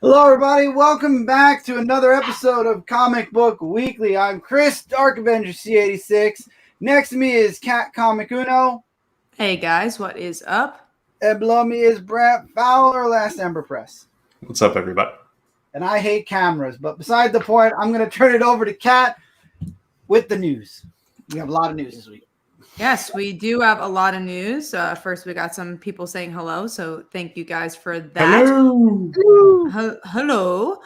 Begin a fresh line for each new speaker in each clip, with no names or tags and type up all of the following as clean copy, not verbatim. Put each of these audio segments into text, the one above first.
Hello, everybody. Welcome back to another episode of Comic Book Weekly. I'm Chris, Dark Avenger C86. Next to me is Cat Comic Uno.
Hey, guys. What is up?
And below me is Brant Fowler, Last Ember Press.
What's up, everybody?
And I hate cameras, but beside the point, I'm going to turn it over to Cat with the news. We have a lot of news this week.
Yes, we do have a lot of news. First, we got some people saying hello, so thank you guys for that. Hello.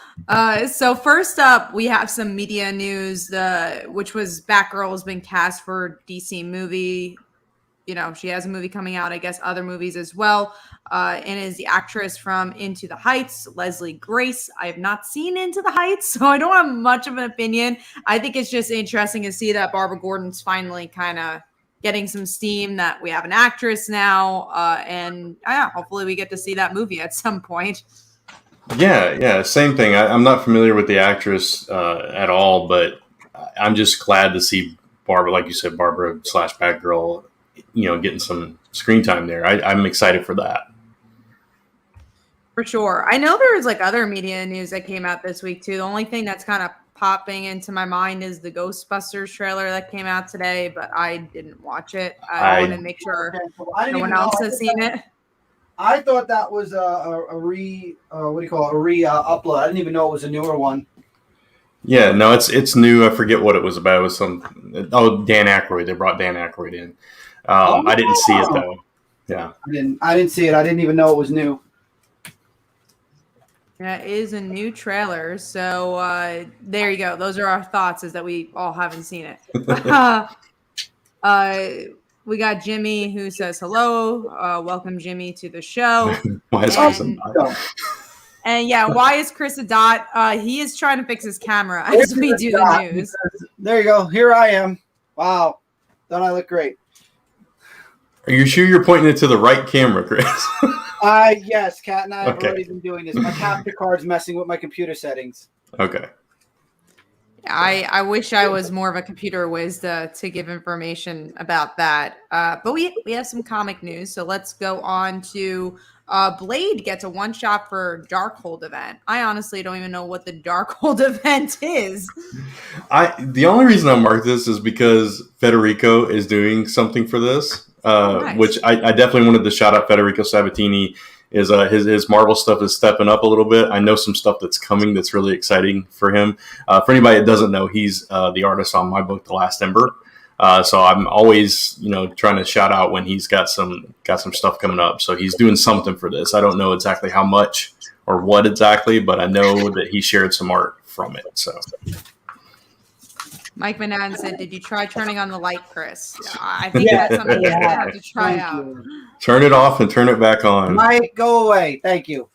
So first up, we have some media news, which was Batgirl has been cast for DC movie. You know, she has a movie coming out, I guess other movies as well, and is the actress from Into the Heights, Leslie Grace. I have not seen Into the Heights, so I don't have much of an opinion. I think it's just interesting to see that Barbara Gordon's finally kind of getting some steam, that we have an actress now, and hopefully we get to see that movie at some point.
Yeah, same thing. I'm not familiar with the actress at all, but I'm just glad to see Barbara, like you said, Barbara / Batgirl, getting some screen time there. I'm excited for that.
For sure. I know there was other media news that came out this week too. The only thing that's kind of popping into my mind is the Ghostbusters trailer that came out today, but I didn't watch it. I want to make sure no one else has seen it.
I thought that was a upload. I didn't even know it was a newer one.
Yeah, no, it's new. I forget what it was about. It was Dan Aykroyd. They brought Dan Aykroyd in. I didn't see it though. Yeah,
I didn't see it. I didn't even know it was new.
That is a new trailer. So there you go. Those are our thoughts, is that we all haven't seen it. We got Jimmy who says hello. Welcome, Jimmy, to the show.
Why is Chris a dot?
And yeah, why is Chris a dot? He is trying to fix his camera as we do the news.
There you go. Here I am. Wow. Don't I look great?
Are you sure you're pointing it to the right camera, Chris?
Yes, Kat and I have already been doing this. My capture card's messing with my computer settings.
Okay.
I wish I was more of a computer whiz to give information about that. But we have some comic news, so let's go on to Blade gets a one-shot for Darkhold event. I honestly don't even know what the Darkhold event is.
The only reason I marked this is because Federico is doing something for this. Nice. Which I definitely wanted to shout out Federico Sabatini. Is his Marvel stuff is stepping up a little bit. I know some stuff that's coming that's really exciting for him. For anybody that doesn't know, he's the artist on my book, The Last Ember. So I'm always trying to shout out when he's got some stuff coming up. So he's doing something for this. I don't know exactly how much or what exactly, but I know that he shared some art from it. So.
Mike Manan said, "Did you try turning on the light, Chris?" I think that's something you have to try out.
Turn it off and turn it back on.
Mike, go away. Thank you.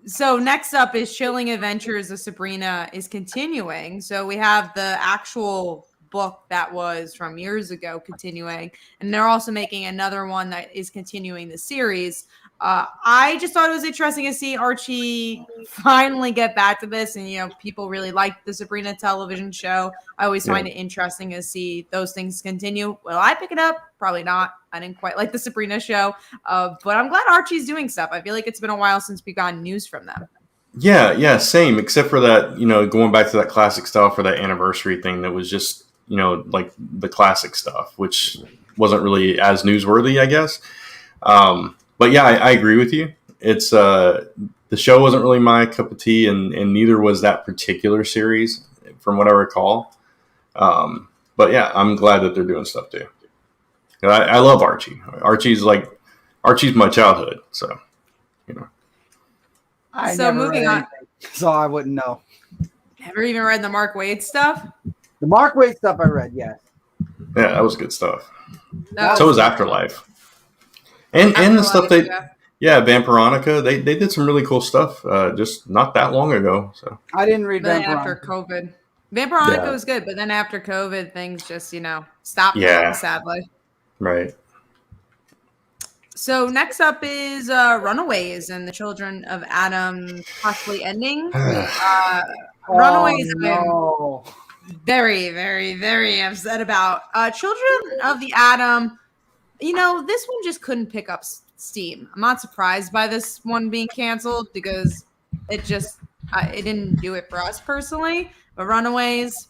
So next up is Chilling Adventures of Sabrina is continuing. So we have the actual book that was from years ago continuing, and they're also making another one that is continuing the series. I just thought it was interesting to see Archie finally get back to this, and people really like the Sabrina television show. I always find it interesting to see those things continue. Will I pick it up? Probably not. I didn't quite like the Sabrina show, but I'm glad Archie's doing stuff. I feel like it's been a while since we've gotten news from them.
Yeah, same. Except for that, going back to that classic stuff or that anniversary thing that was just, like the classic stuff, which wasn't really as newsworthy, I guess. But yeah, I agree with you. It's the show wasn't really my cup of tea, and neither was that particular series, from what I recall. But yeah, I'm glad that they're doing stuff too. I love Archie. Archie's my childhood, so
So moving on,
so I wouldn't know.
Ever even read the Mark Waid stuff?
The Mark Waid stuff I read, yes.
Yeah, that was good stuff. So was Afterlife. And the stuff Vampironica, they did some really cool stuff just not that long ago. So
I didn't read
Vampironica. After COVID. Vampironica was good, but then after COVID, things just, stopped, sadly.
Right.
So next up is Runaways and the Children of Adam possibly ending. Runaways I'm very, very, very upset about. Children of the Atom, this one just couldn't pick up steam. I'm not surprised by this one being canceled because it didn't do it for us personally. But Runaways,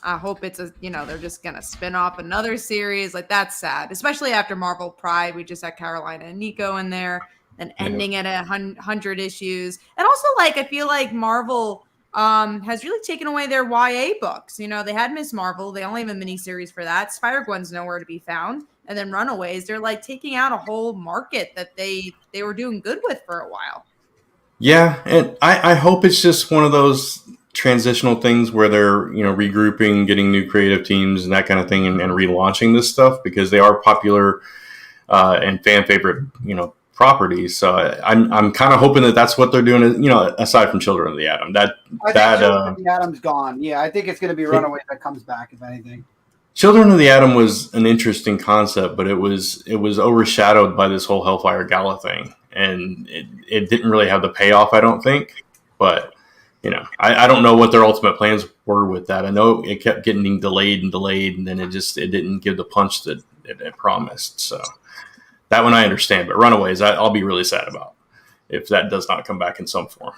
I hope it's they're just gonna spin off another series. Like, that's sad, especially after Marvel Pride. We just had Carolina and Nico in there, and ending at 100 issues. And also, like, I feel like Marvel has really taken away their YA books. They had Miss Marvel. They only have a miniseries for that. Spider-Gwen's nowhere to be found. And then Runaways, they're like taking out a whole market that they were doing good with for a while.
Yeah, and I hope it's just one of those transitional things where they're regrouping, getting new creative teams and that kind of thing, and relaunching this stuff because they are popular and fan favorite properties. So I'm kind of hoping that that's what they're doing. Aside from Children of the Atom,
Children of the Atom's gone. Yeah, I think it's going to be Runaways that comes back, if anything.
Children of the Atom was an interesting concept, but it was overshadowed by this whole Hellfire Gala thing, and it didn't really have the payoff, I don't think. But I don't know what their ultimate plans were with that. I know it kept getting delayed, and then it didn't give the punch that it promised. So that one I understand, but Runaways, I'll be really sad about if that does not come back in some form.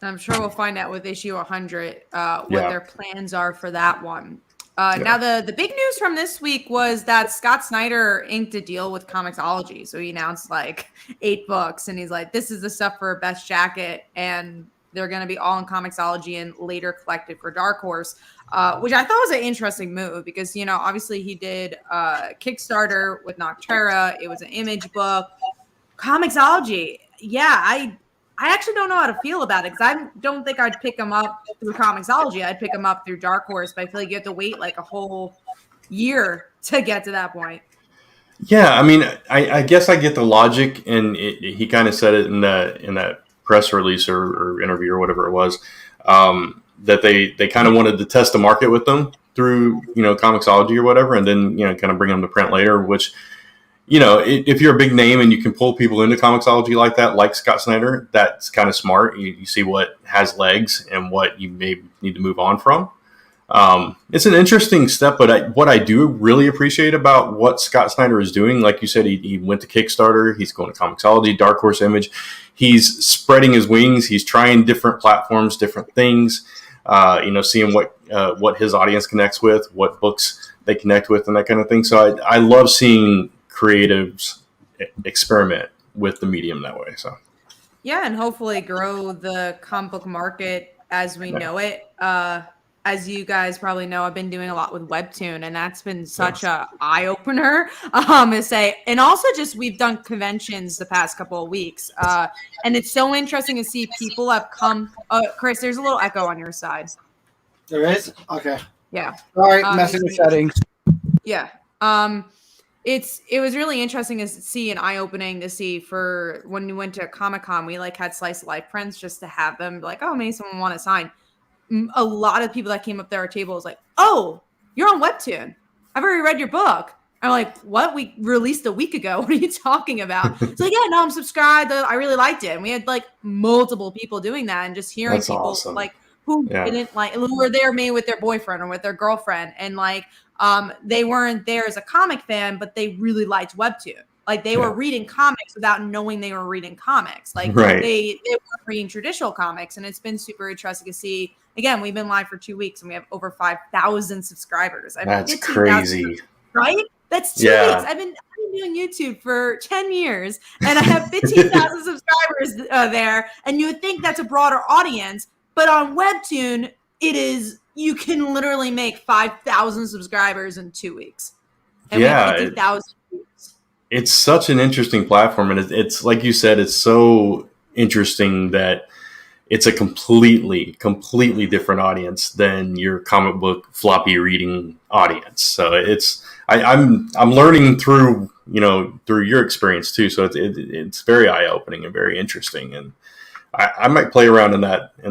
I'm sure we'll find out with issue 100 what their plans are for that one. Now, the big news from this week was that Scott Snyder inked a deal with ComiXology. So he announced like 8 books, and he's like, this is the stuff for Best Jacket, and they're going to be all in ComiXology and later collected for Dark Horse, which I thought was an interesting move because, obviously he did Kickstarter with Nocterra. It was an image book. ComiXology, I actually don't know how to feel about it because I don't think I'd pick them up through ComiXology. I'd pick them up through Dark Horse, but I feel like you have to wait like a whole year to get to that point.
Yeah, I mean, I guess I get the logic, and he kind of said it in that press release or interview or whatever it was, that they kind of wanted to test the market with them through ComiXology or whatever, and then kind of bring them to print later, which if you're a big name and you can pull people into ComiXology like that, like Scott Snyder, that's kind of smart. You see what has legs and what you may need to move on from. It's an interesting step, but what I do really appreciate about what Scott Snyder is doing, like you said, he went to Kickstarter, he's going to ComiXology, Dark Horse Image. He's spreading his wings. He's trying different platforms, different things, seeing what his audience connects with, what books they connect with, and that kind of thing. So I love seeing creatives experiment with the medium that way. So
yeah, and hopefully grow the comic book market as we know it. As you guys probably know, I've been doing a lot with Webtoon, and that's been such a eye opener. To say, and also just we've done conventions the past couple of weeks, and it's so interesting to see people have come. Chris, there's a little echo on your side.
There is? Okay.
Yeah.
All right, messing with settings.
Yeah. It was really interesting to see, and eye-opening to see for when we went to Comic-Con, we like had Slice of Life prints just to have them like, oh, maybe someone want to sign. A lot of people that came up to our table was like, oh, you're on Webtoon. I've already read your book. I'm like, what? We released a week ago. What are you talking about? It's like, yeah, no, I'm subscribed. I really liked it. And we had like multiple people doing that, and just hearing
That's
people
awesome.
like who didn't like, who were there maybe with their boyfriend or with their girlfriend. And like, they weren't there as a comic fan, but they really liked Webtoon. Like they were reading comics without knowing they were reading comics. Like they weren't reading traditional comics. And it's been super interesting to see. Again, we've been live for 2 weeks and we have over 5,000 subscribers.
That's crazy.
Right? That's 2 weeks. I've been doing YouTube for 10 years and I have 15,000 subscribers there. And you would think that's a broader audience, but on Webtoon, you can literally make 5,000 subscribers in 2 weeks. And we have 50,000 views.
It's such an interesting platform. And it's like you said, it's so interesting that it's a completely different audience than your comic book floppy reading audience. So I'm learning through your experience too. So it's very eye opening and very interesting. And I might play around in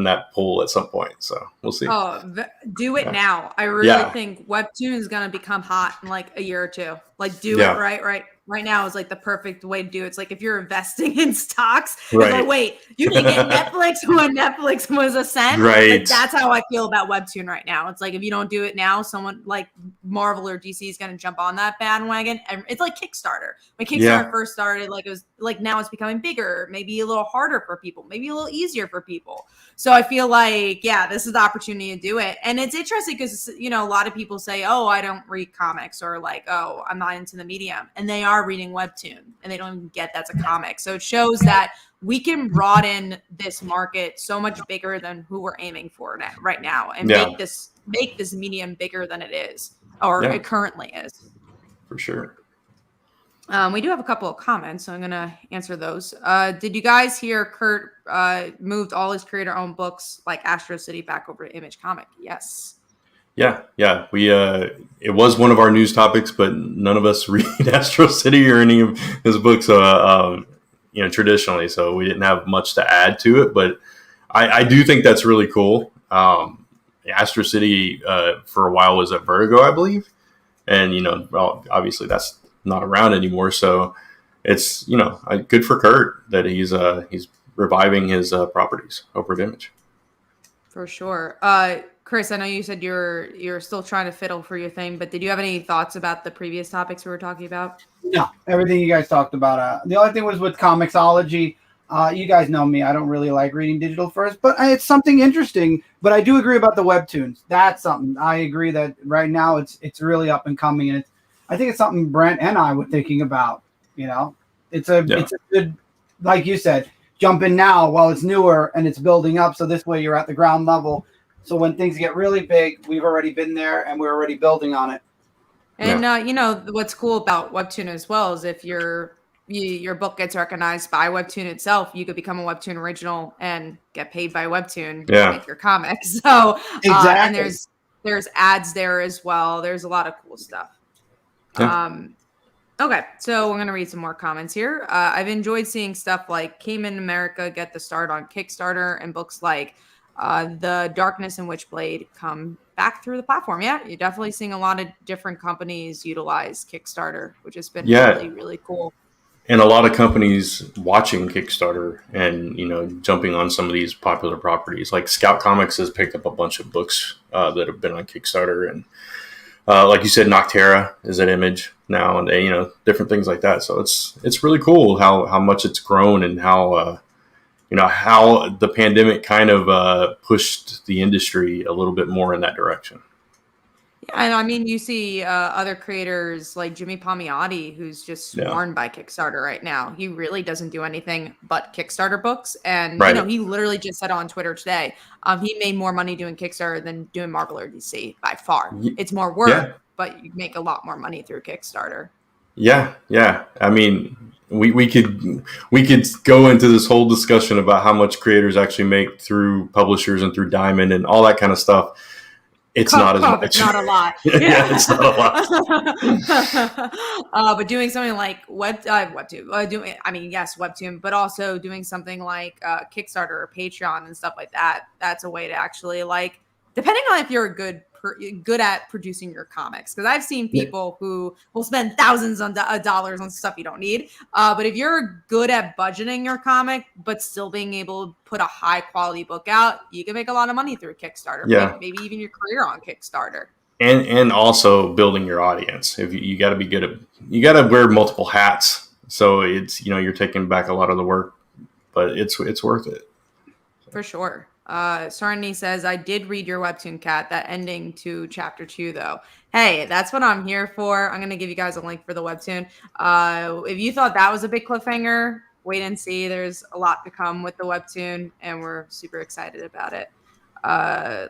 that pool at some point. So we'll see.
Oh, do it now. I really think Webtoon is going to become hot in like a year or two. Like do it right now is like the perfect way to do it. It's like if you're investing in stocks, it's like, wait, you didn't get Netflix when Netflix was a cent.
Right.
Like that's how I feel about Webtoon right now. It's like if you don't do it now, someone like Marvel or DC is going to jump on that bandwagon. And it's like Kickstarter. When Kickstarter first started, like it was like now it's becoming bigger, maybe a little harder for people, maybe a little easier for people. So I feel like, this is the opportunity to do it. And it's interesting because, a lot of people say, oh, I don't read comics, or like, oh, I'm not into the medium. And they are reading Webtoon and they don't even get that's a comic. So it shows that we can broaden this market so much bigger than who we're aiming for right now, and make this medium bigger than it is, or it currently is.
For sure.
We do have a couple of comments, so I'm going to answer those. Did you guys hear Kurt moved all his creator-owned books like Astro City back over to Image Comic? Yes.
Yeah. We it was one of our news topics, but none of us read Astro City or any of his books, traditionally, so we didn't have much to add to it. But I do think that's really cool. Astro City for a while was at Vertigo, I believe, and obviously that's not around anymore. So it's good for Kurt that he's reviving his properties over at Image.
For sure. Chris, I know you said you're still trying to fiddle for your thing, but did you have any thoughts about the previous topics we were talking about?
No, everything you guys talked about. The only thing was with ComiXology. You guys know me. I don't really like reading digital first, but it's something interesting. But I do agree about the webtoons. That's something I agree that right now it's really up and coming, and I think it's something Brant and I were thinking about. It's a good, like you said, jump in now while it's newer and it's building up. So this way you're at the ground level. So when things get really big, we've already been there and we're already building on it.
And what's cool about Webtoon as well is if your book gets recognized by Webtoon itself, you could become a Webtoon original and get paid by Webtoon to make your comics. So
exactly.
And there's ads there as well. There's a lot of cool stuff. Okay, so we're going to read some more comments here. I've enjoyed seeing stuff like Cayman America get the start on Kickstarter, and books like The Darkness and Witchblade come back through the platform. Yeah, you're definitely seeing a lot of different companies utilize Kickstarter, which has been really, really cool.
And a lot of companies watching Kickstarter and, jumping on some of these popular properties. Like Scout Comics has picked up a bunch of books that have been on Kickstarter, and like you said, Noctera is at Image now, and different things like that. So it's really cool how much it's grown, and how how the pandemic kind of pushed the industry a little bit more in that direction.
Yeah, and I mean, you see other creators like Jimmy Palmiotti, who's just sworn by Kickstarter right now. He really doesn't do anything but Kickstarter books. And, he literally just said on Twitter today, he made more money doing Kickstarter than doing Marvel or DC by far. It's more work, but you make a lot more money through Kickstarter.
Yeah. I mean, we could go into this whole discussion about how much creators actually make through publishers and through Diamond and all that kind of stuff. It's not as much.
It's not a lot.
It's not a
lot. But doing something like Webtoon, Webtoon, but also doing something like Kickstarter or Patreon and stuff like that. That's a way to actually, like, depending on if you're good at producing your comics, because I've seen people who will spend thousands of dollars on stuff you don't need. But if you're good at budgeting your comic, but still being able to put a high quality book out, you can make a lot of money through Kickstarter.
Yeah.
Maybe even your career on Kickstarter.
And also building your audience. If you got to be good at, you got to wear multiple hats. So it's, you're taking back a lot of the work, but it's worth it.
For sure. Sarni says, I did read your Webtoon, Cat. That ending to chapter 2, though. Hey, that's what I'm here for. I'm going to give you guys a link for the Webtoon. If you thought that was a big cliffhanger, wait and see. There's a lot to come with the Webtoon, and we're super excited about it.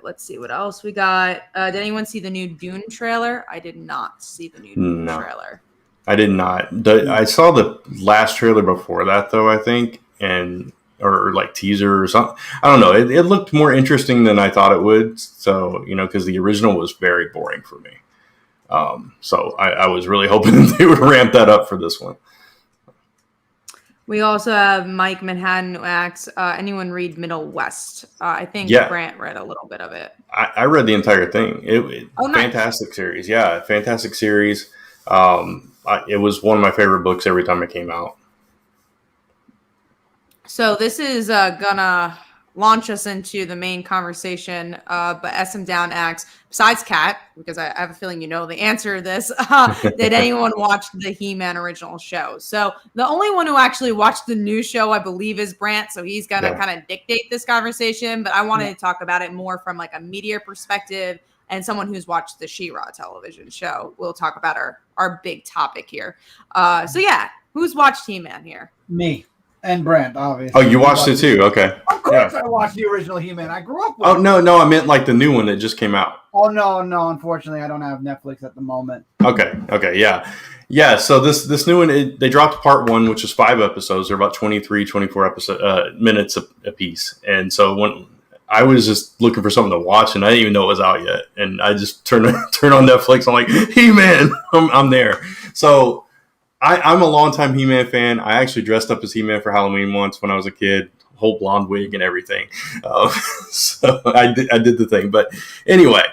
Let's see what else we got. Did anyone see the new Dune trailer? I did not see the new Dune trailer.
I did not. I saw the last trailer before that, though, I think, or like teaser or something. I don't know. It looked more interesting than I thought it would. So, because the original was very boring for me. So I was really hoping that they would ramp that up for this one.
We also have Mike Manhattan who asks, anyone read Middle West? I think Brant read a little bit of it.
I read the entire thing. Fantastic series. Yeah, fantastic series. it was one of my favorite books every time it came out.
So this is gonna launch us into the main conversation. But SM Down asks, besides Kat, because I have a feeling you know the answer to this, did anyone watch the He-Man original show? So the only one who actually watched the new show, I believe, is Brant. So he's gonna kind of dictate this conversation. But I wanted to talk about it more from like a media perspective, and someone who's watched the She-Ra television show. We'll talk about our big topic here. So yeah, who's watched He-Man here?
Me. And Brant, obviously.
Oh, you watched it too? Okay.
Of course I watched the original He-Man. I grew up with
it. No, I meant like the new one that just came out.
Oh, no. Unfortunately, I don't have Netflix at the moment.
Okay, yeah. So this new one, they dropped part 1, which was 5 episodes. They're about 23, 24 minutes a piece. And so when I was just looking for something to watch, and I didn't even know it was out yet. And I just turned on Netflix. I'm like, He-Man, I'm there. So I'm a longtime He-Man fan. I actually dressed up as He-Man for Halloween once when I was a kid, whole blonde wig and everything. So I did the thing. But anyway,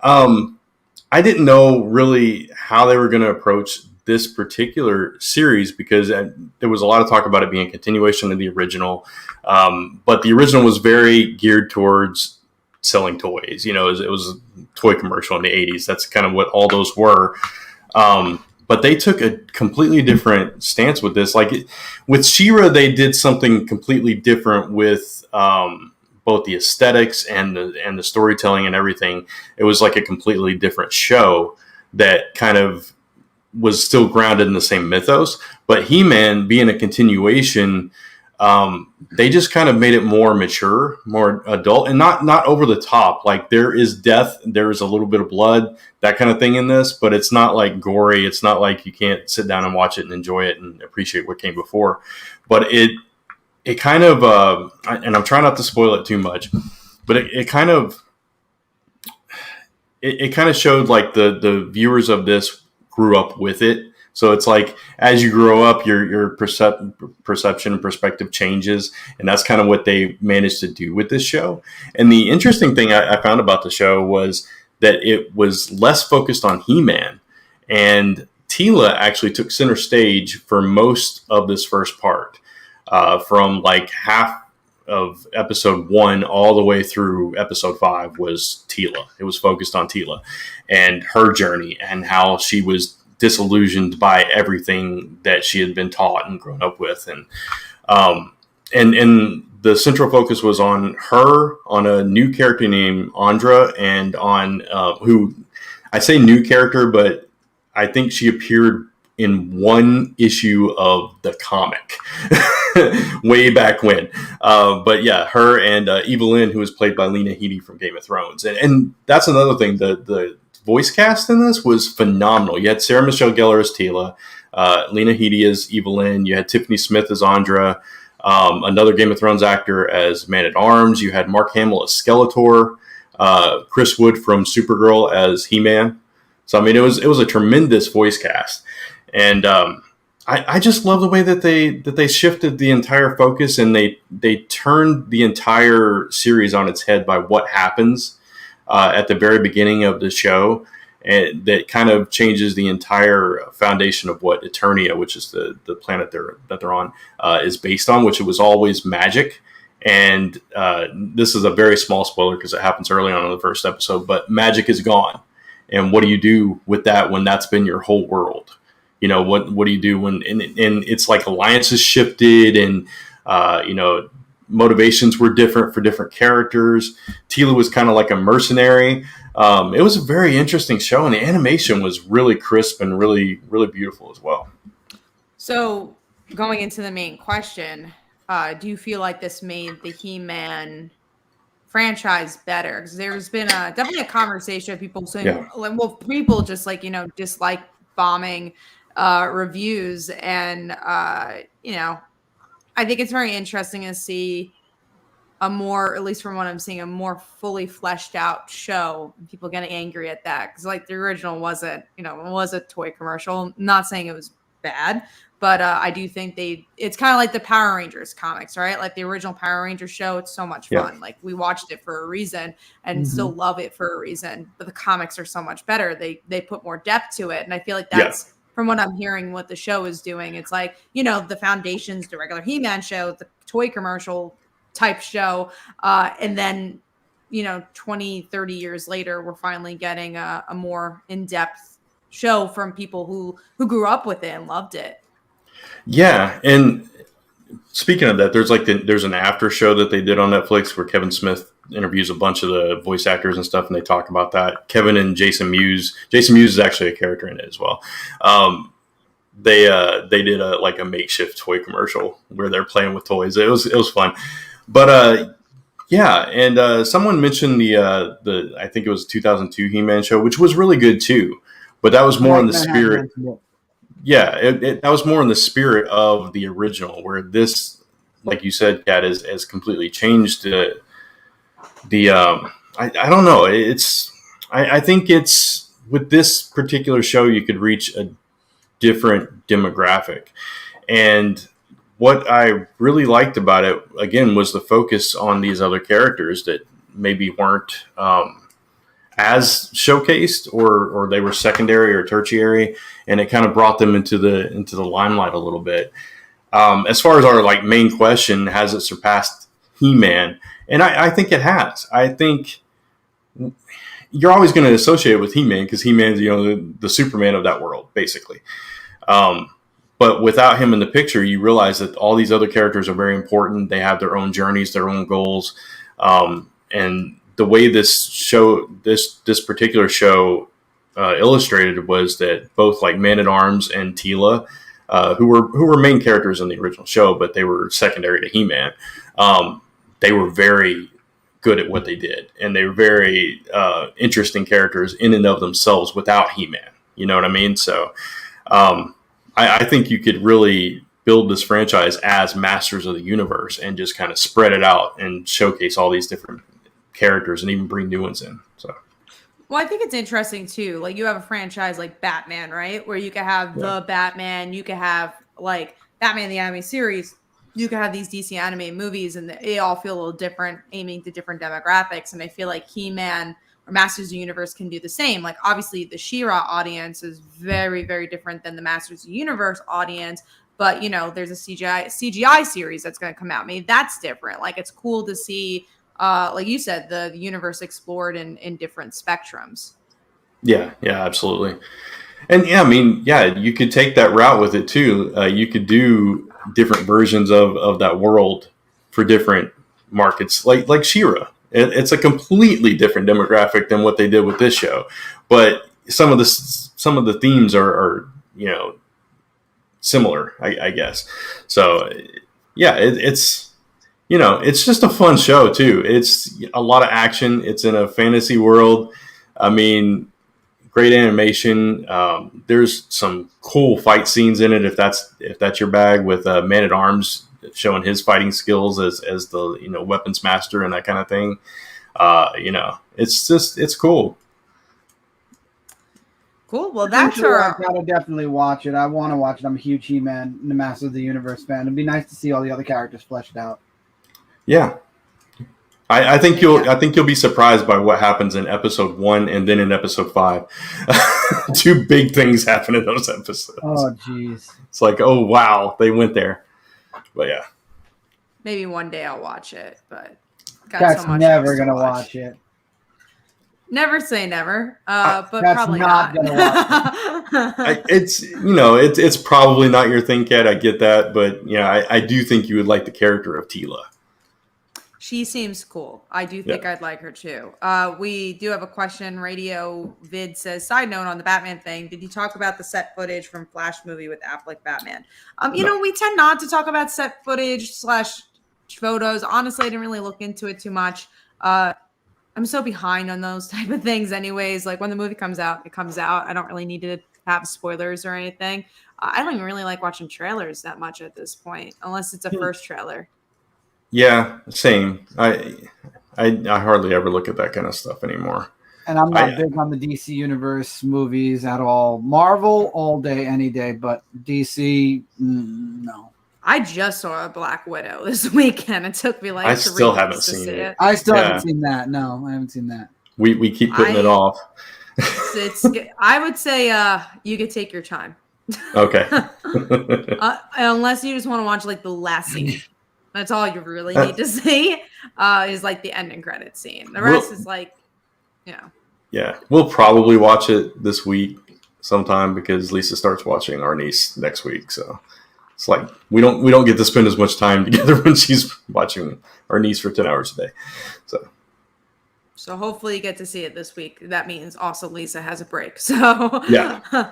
I didn't know really how they were going to approach this particular series because there was a lot of talk about it being a continuation of the original. But the original was very geared towards selling toys. It was a toy commercial in the 80s. That's kind of what all those were. But they took a completely different stance with this. Like with She-Ra, they did something completely different with both the aesthetics and the storytelling and everything. It was like a completely different show that kind of was still grounded in the same mythos. But He-Man, being a continuation, they just kind of made it more mature, more adult, and not over the top. Like there is death, there is a little bit of blood, that kind of thing in this, but it's not like gory. It's not like you can't sit down and watch it and enjoy it and appreciate what came before. But it kind of, and I'm trying not to spoil it too much, but it kind of showed like the viewers of this grew up with it. So it's like as you grow up, your perception and perspective changes, and that's kind of what they managed to do with this show. And the interesting thing I found about the show was that it was less focused on He-Man, and Teela actually took center stage for most of this first part, from like half of episode 1 all the way through episode 5 was Teela. It was focused on Teela and her journey and how she was disillusioned by everything that she had been taught and grown up with, and the central focus was on her, on a new character named Andra, and on who I say new character, but I think she appeared in one issue of the comic way back when. But yeah, her and Evelyn, who was played by Lena Headey from Game of Thrones, and that's another thing. The voice cast in this was phenomenal. You had Sarah Michelle Gellar as Teela, Lena Headey as Evelyn. You had Tiffany Smith as Andra, another Game of Thrones actor as Man-at-Arms. You had Mark Hamill as Skeletor, Chris Wood from Supergirl as He-Man. So I mean, it was a tremendous voice cast, and I just love the way that they shifted the entire focus, and they turned the entire series on its head by what happens at the very beginning of the show, and that kind of changes the entire foundation of what Eternia, which is the planet that they're on, is based on, which it was always magic. And this is a very small spoiler because it happens early on in the first episode, but magic is gone. And what do you do with that when that's been your whole world? What do you do when, and it's like alliances shifted, and, motivations were different for different characters. Teela was kind of like a mercenary. It was a very interesting show, and the animation was really crisp and really, really beautiful as well. So
going into the main question, do you feel like this made the He-Man franchise better? Because there's been definitely a conversation of people saying, people just like, dislike bombing reviews, and I think it's very interesting to see a more, at least from what I'm seeing, a more fully fleshed out show. People getting angry at that because like the original wasn't, it was a toy commercial. Not saying it was bad, but I do think it's kind of like the Power Rangers comics, right? Like the original Power Rangers show, it's so much fun. Like we watched it for a reason and still love it for a reason, but the comics are so much better. They put more depth to it. And I feel like that's from what I'm hearing, what the show is doing. It's like, the Foundation's the regular He-Man show, the toy commercial type show. And then, 20, 30 years later, we're finally getting a more in-depth show from people who grew up with it and loved it.
Yeah. And speaking of that, there's an after show that they did on Netflix where Kevin Smith interviews a bunch of the voice actors and stuff, and they talk about that. Kevin and Jason Mewes. Jason Mewes is actually a character in it as well. They did a makeshift toy commercial where they're playing with toys. It was fun, but yeah. And someone mentioned the I think it was 2002 He-Man show, which was really good too, but that was more in the spirit. Yeah, that was more in the spirit of the original, where this, like you said, Kat, has completely changed I don't know. I think it's with this particular show you could reach a different demographic, and what I really liked about it again was the focus on these other characters that maybe weren't as showcased, or they were secondary or tertiary, and it kind of brought them into the limelight a little bit. As far as our main question, has it surpassed He-Man? And I think it has. I think you're always going to associate it with He-Man because He-Man's the Superman of that world, basically. But without him in the picture, you realize that all these other characters are very important. They have their own journeys, their own goals, and the way this particular show illustrated was that both Man-at-Arms and Teela, who were main characters in the original show, but they were secondary to He-Man. They were very good at what they did, and they were very interesting characters in and of themselves without He-Man. You know what I mean? So I think you could really build this franchise as Masters of the Universe and just kind of spread it out and showcase all these different characters and even bring new ones in. So,
well, I think it's interesting too. Like, you have a franchise like Batman, right? Where you can have the Batman, you can have Batman the Animated Series, you can have these DC animated movies, and they all feel a little different, aiming to different demographics. And I feel like He-Man or Masters of the Universe can do the same. Like, obviously the She-Ra audience is very, very different than the Masters of the Universe audience. But, there's a CGI series that's going to come out. Maybe that's different. Like, it's cool to see, like you said, the universe explored in different spectrums. Yeah,
absolutely. And you could take that route with it too. You could do different versions of that world for different markets, like She-Ra. It's a completely different demographic than what they did with this show, but some of the themes are similar, I guess. So yeah, it's just a fun show too. It's a lot of action. It's in a fantasy world. Great animation. There's some cool fight scenes in it if that's your bag, with Man-at-Arms showing his fighting skills as the weapons master and that kind of thing. It's cool.
Cool. Well, that's I
gotta definitely watch it. I want to watch it. I'm a huge He-Man and the Masters of the Universe fan. It'd be nice to see all the other characters fleshed out.
Yeah. I think you'll be surprised by what happens in episode 1 and then in episode 5. 2 big things happen in those episodes.
Oh, jeez.
It's like, oh wow, they went there. But yeah,
maybe one day I'll watch it. But
that's so never gonna watch it.
Never say never, but probably not.
Gonna watch it.
It's probably not your thing, Kat. I get that, but I do think you would like the character of Teela.
She seems cool. I do think I'd like her too. We do have a question. Radio Vid says, side note on the Batman thing, did you talk about the set footage from Flash movie with Affleck Batman? No. We tend not to talk about set footage / photos. Honestly, I didn't really look into it too much. I'm so behind on those type of things anyways. Like, when the movie comes out, it comes out. I don't really need to have spoilers or anything. I don't even really like watching trailers that much at this point, unless it's a first trailer.
Yeah, same. I hardly ever look at that kind of stuff anymore.
And I'm not big on the DC Universe movies at all. Marvel, all day, any day, but DC, no.
I just saw a Black Widow this weekend. It took me
I still haven't seen it.
I still haven't seen that. No, I haven't seen that.
We keep putting it off.
I would say you could take your time.
Okay.
Unless you just want to watch like the last scene. That's all you really need to see is like the ending credit scene. The rest is like,
Yeah, we'll probably watch it this week sometime because Lisa starts watching our niece next week. So it's like we don't get to spend as much time together when she's watching our niece for 10 hours a day.
So hopefully you get to see it this week. That means also Lisa has a break. So
yeah.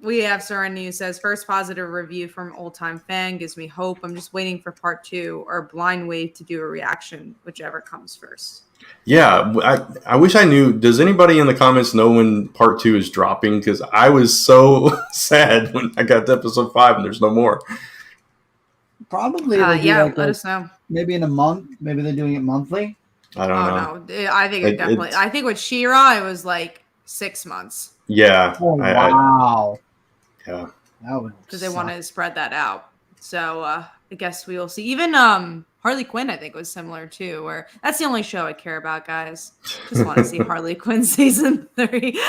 We have Serena who says, first positive review from old time fan gives me hope. I'm just waiting for part 2 or Blind Wave to do a reaction, whichever comes first.
Yeah, I wish I knew. Does anybody in the comments know when part 2 is dropping? Because I was so sad when I got to episode 5 and there's no more.
Probably.
Let us know.
Maybe in a month. Maybe they're doing it monthly.
I don't know.
No, I think definitely. I think with She-Ra, it was like 6 months.
Yeah.
Oh, wow.
Yeah.
Because they want to spread that out. So I guess we will see. Even Harley Quinn, I think, was similar too. Where that's the only show I care about, guys. Just want to see Harley Quinn season 3.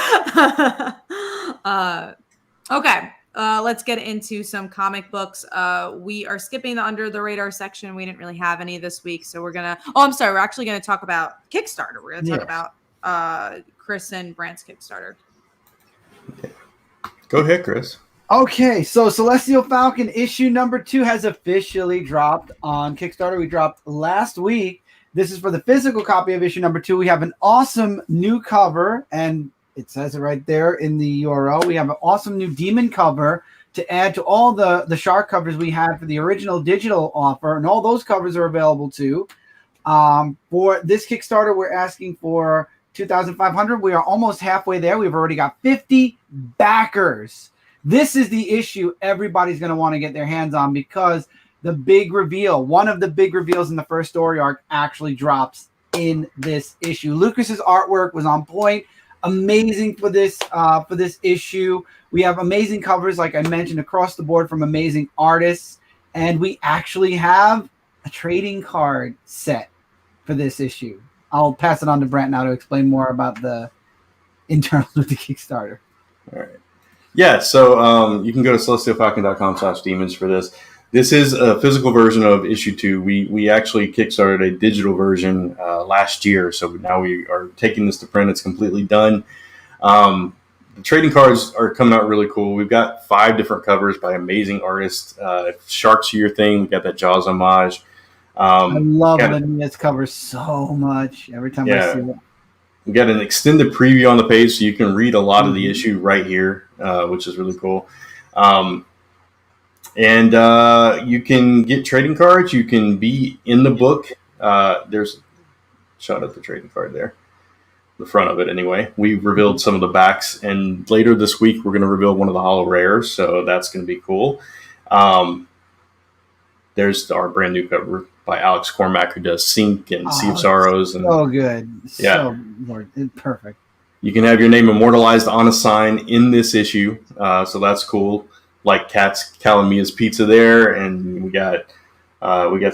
Okay. Let's get into some comic books. We are skipping the under the radar section. We didn't really have any this week, so we're gonna. Oh, I'm sorry. We're actually gonna talk about Kickstarter. We're gonna talk about Chris and Brant's Kickstarter.
Go ahead, Chris.
Okay, so Celestial Falcon issue number 2 has officially dropped on Kickstarter. We dropped last week. This is for the physical copy of issue number 2. We have an awesome new cover, and it says it right there in the URL. We have an awesome new demon cover to add to all the shark covers we had for the original digital offer, and all those covers are available too. For this Kickstarter, we're asking for $2,500. We are almost halfway there. We've already got 50 backers. This is the issue everybody's going to want to get their hands on because the big reveal, one of the big reveals in the first story arc, actually drops in this issue. Lucas's artwork was on point. Amazing for this issue. We have amazing covers, like I mentioned, across the board from amazing artists. And we actually have a trading card set for this issue. I'll pass it on to Brant now to explain more about the internals of the Kickstarter.
All right. Yeah, so you can go to celestialfalcon.com/demons for this. This is a physical version of issue 2. We actually kickstarted a digital version last year, so now we are taking this to print. It's completely done. The trading cards are coming out really cool. We've got 5 different covers by amazing artists. If Sharks are your thing, we got that Jaws homage.
I love Lydia's cover so much. Every time I see it.
We got an extended preview on the page, so you can read a lot of the issue right here, which is really cool. And you can get trading cards. You can be in the book. There's a shot of the trading card there, the front of it anyway. We've revealed some of the backs, and later this week we're going to reveal one of the holo rares, so that's going to be cool. There's our brand new cover by Alex Cormack, who does Sink and Sea of Sorrows. And
so good.
Yeah.
So perfect.
You can have your name immortalized on a sign in this issue, so that's cool. Like Kat's Calamia's Pizza there, and we got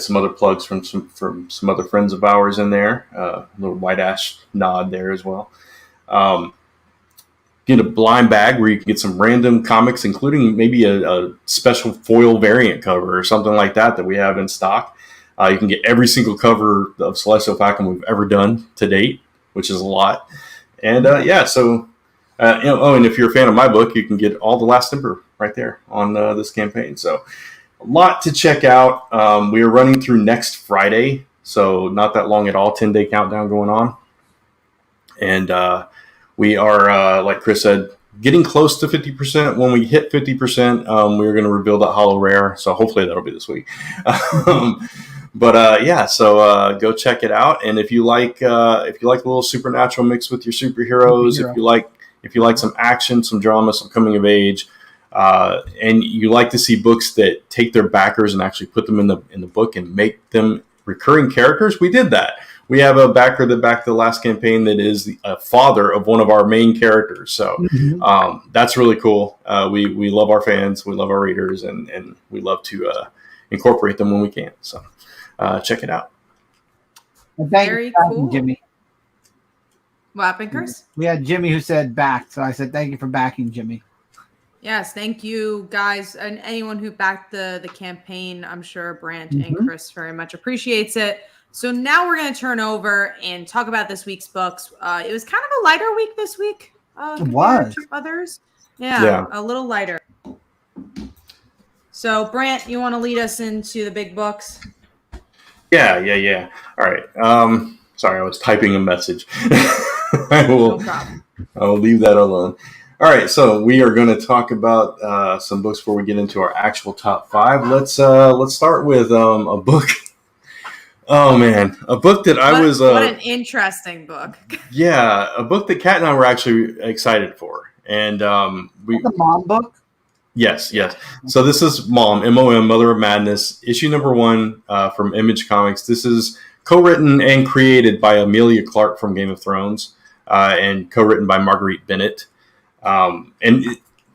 some other plugs from some other friends of ours in there. A little White Ash nod there as well. Get a blind bag where you can get some random comics, including maybe a special foil variant cover or something like that we have in stock. You can get every single cover of Celestial Falcon we've ever done to date, which is a lot. And and if you're a fan of my book, you can get all the Last Emperor right there on this campaign. So a lot to check out. We are running through next Friday, so not that long at all. 10-day countdown going on, and we are, like Chris said, getting close to 50%. When we hit 50%, we're going to reveal that holo rare. So hopefully that'll be this week. So go check it out. And if you like a little supernatural mix with your superheroes, if you like some action, some drama, some coming of age, and you like to see books that take their backers and actually put them in the book and make them recurring characters, we did that. We have a backer that backed the last campaign that is a father of one of our main characters. So that's really cool. We love our fans, we love our readers, and we love to incorporate them when we can. So check it out.
Well, Very cool. Jimmy.
What happened, Chris?
We had Jimmy who said back, so I said thank you for backing, Jimmy.
Yes, thank you guys and anyone who backed the campaign. I'm sure Brant and Chris very much appreciates it. So now we're going to turn over and talk about this week's books. It was kind of a lighter week this week compared to others. Yeah, a little lighter. So Brant, you want to lead us into the big books?
Yeah. All right. Sorry, I was typing a message.
No problem.
I will leave that alone. All right, so we are going to talk about some books before we get into our actual top 5. Let's start with a book. Oh man, a book that
what an interesting book.
Yeah, a book that Kat and I were actually excited for, and
the Mom book.
Yes. So this is Mom, M-O-M, Mother of Madness, issue number 1 from Image Comics. This is co-written and created by Emilia Clarke from Game of Thrones, and co-written by Marguerite Bennett.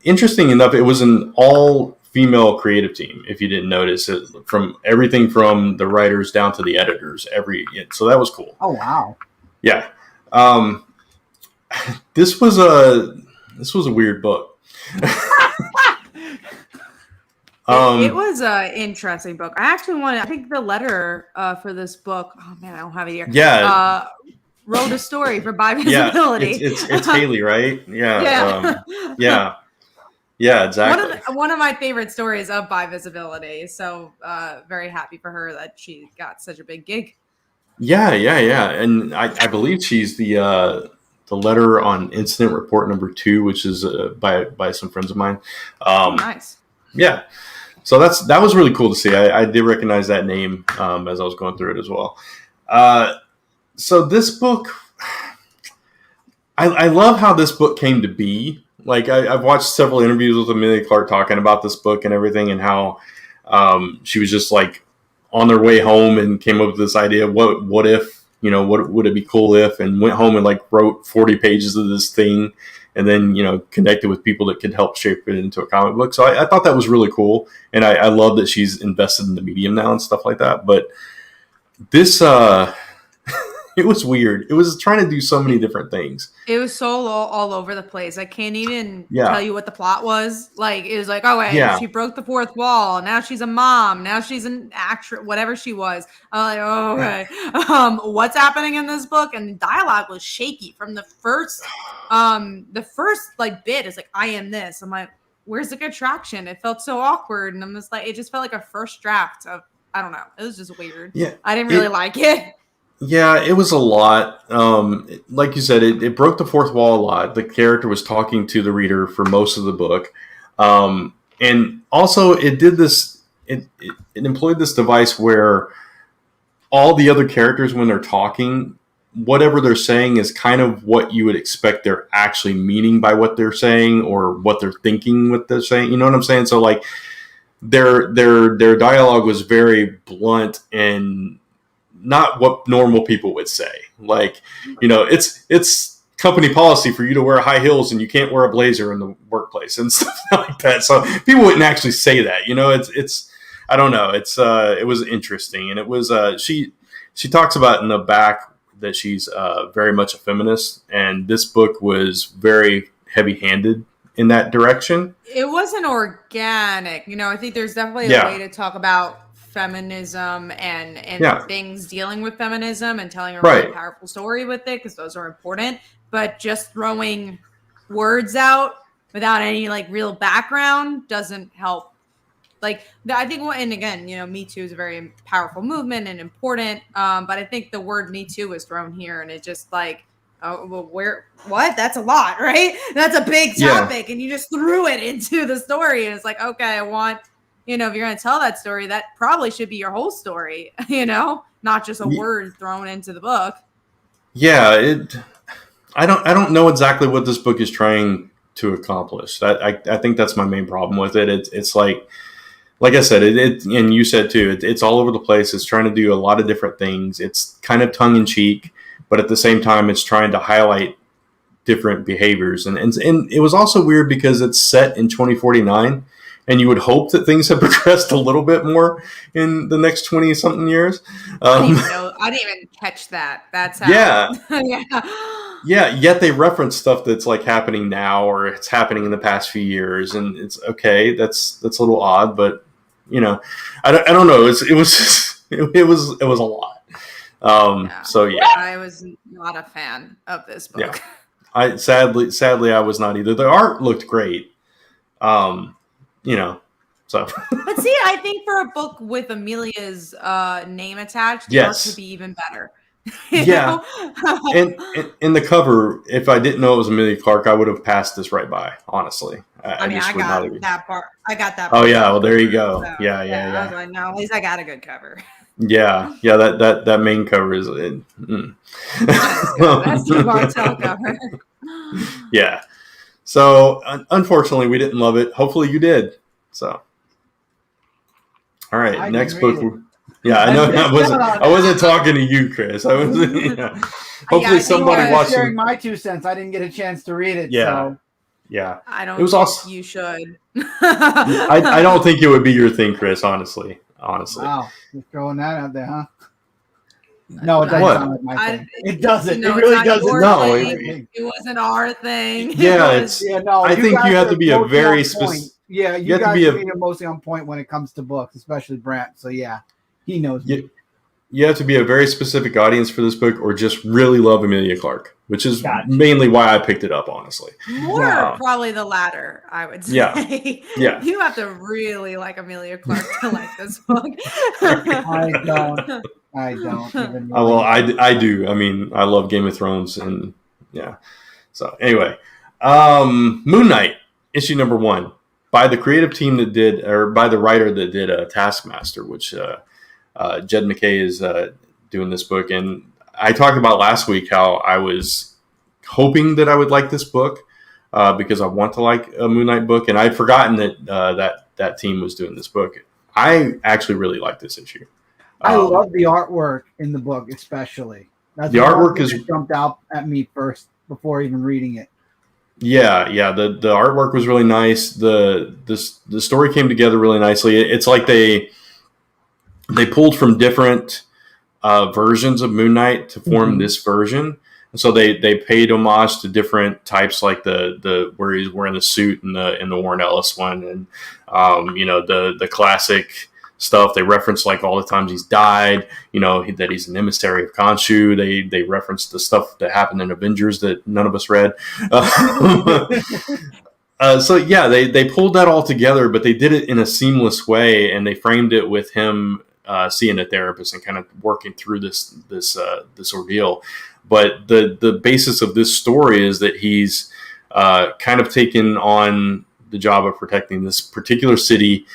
Interesting enough, it was an all-female creative team. If you didn't notice it, from everything from the writers down to the editors, so that was cool.
Oh wow!
Yeah, this was a weird book.
It was an interesting book. I actually I think the letter for this book. Oh man, I don't have it here.
Yeah.
Wrote a story for By Visibility.
Yeah, it's Haley, right? Yeah. Yeah, exactly.
One of my favorite stories of By Visibility. So very happy for her that she got such a big gig.
Yeah. And I believe she's the letter on Incident Report number 2, which is by some friends of mine.
Nice.
Yeah. So that was really cool to see. I did recognize that name as I was going through it as well. So this book, I love how this book came to be. Like I've watched several interviews with Emilia Clarke talking about this book and everything, and how she was just like on their way home and came up with this idea of what if, what would it be cool if, and went home and like wrote 40 pages of this thing, and then connected with people that could help shape it into a comic book. So I thought that was really cool, and I love that she's invested in the medium now and stuff like that. But this it was weird. It was trying to do so many different things.
It was so all over the place. I can't even tell you what the plot was. Like, it was like, oh, wait, she broke the fourth wall. Now she's a mom. Now she's an actress, whatever she was. I'm like, oh, okay. What's happening in this book? And the dialogue was shaky from the first like bit. It's like, I am this. I'm like, where's the good traction? It felt so awkward. And I'm just like, it just felt like a first draft of, I don't know. It was just weird.
Yeah.
I didn't really like it.
Yeah, it was a lot. Like you said, it broke the fourth wall a lot. The character was talking to the reader for most of the book. And also it did this, it employed this device where all the other characters, when they're talking, whatever they're saying is kind of what you would expect they're actually meaning by what they're saying, or what they're thinking what they're saying. You know what I'm saying? So like their dialogue was very blunt and not what normal people would say. Like, it's company policy for you to wear high heels and you can't wear a blazer in the workplace and stuff like that. So people wouldn't actually say that, it's, I don't know. It was interesting. And it was, she talks about in the back that she's very much a feminist, and this book was very heavy handed in that direction.
It wasn't organic. I think there's definitely a way to talk about feminism and things dealing with feminism and telling a really powerful story with it, because those are important. But just throwing words out without any like real background doesn't help. Like, I think, and again, Me Too is a very powerful movement and important. But I think the word Me Too was thrown here, and it just like, oh, well, what? That's a lot, right? That's a big topic, and you just threw it into the story, and it's like, okay, I want. If you're going to tell that story, that probably should be your whole story, not just a word thrown into the book.
Yeah, I don't know exactly what this book is trying to accomplish. I think that's my main problem with it. It's like I said, it and you said too, it's all over the place. It's trying to do a lot of different things. It's kind of tongue in cheek, but at the same time, it's trying to highlight different behaviors. And it was also weird because it's set in 2049. And you would hope that things have progressed a little bit more in the next 20-something years.
I didn't even catch that. That's how.
Yeah.
Yeah.
Yeah, yet they reference stuff that's like happening now or it's happening in the past few years, and it's okay. That's a little odd, but I don't know. It was it was a lot. So yeah,
I was not a fan of this book.
Yeah. I sadly I was not either. The art looked great. So.
But see, I think for a book with Amelia's name attached, the art could be even better.
Yeah. and in the cover, if I didn't know it was Amelia Clark, I would have passed this right by, honestly.
I got that part. I got that
part. Oh yeah, well there you go. So, yeah.
I was like, no, at least I got a good cover.
Yeah, that main cover is
not as good. That's the Martell cover.
Yeah. So unfortunately, we didn't love it. Hopefully, you did. So, all right, next book. Yeah, I know. I wasn't talking to you, Chris. I was. Hopefully, somebody watching.
Sharing my 2 cents. I didn't get a chance to read it.
Yeah.
So.
Yeah.
I don't. It was also. You should.
I don't think it would be your thing, Chris. Honestly.
Wow, you're throwing that out there, huh? No, it doesn't sound like my thing. It doesn't.
No,
it really doesn't.
No,
it wasn't our thing.
Yeah, I think you have to be a very specific.
Yeah, you guys be mostly on point when it comes to books, especially Brant. So yeah, he knows.
You have to be a very specific audience for this book, or just really love Amelia Clark, which is mainly why I picked it up. Honestly,
more probably the latter. I would say.
Yeah.
You have to really like Amelia Clark to like this book.
I don't. Even
well, I do. I mean, I love Game of Thrones, and yeah. So anyway, Moon Knight issue number 1 by the creative team that did, or by the writer that did Taskmaster, which Jed McKay is doing this book. And I talked about last week how I was hoping that I would like this book because I want to like a Moon Knight book, and I'd forgotten that that team was doing this book. I actually really like this issue.
I love the artwork in the book, especially.
The artwork is
jumped out at me first before even reading it.
Yeah. The artwork was really nice. The story came together really nicely. It's like they pulled from different versions of Moon Knight to form this version. And so they paid homage to different types, like the where he's wearing the suit in the Warren Ellis one, and the classic stuff. They reference like all the times he's died, that he's an emissary of Khonshu. They reference the stuff that happened in Avengers that none of us read. So yeah, they pulled that all together, but they did it in a seamless way, and they framed it with him seeing a therapist and kind of working through this ordeal. But the basis of this story is that he's kind of taken on the job of protecting this particular city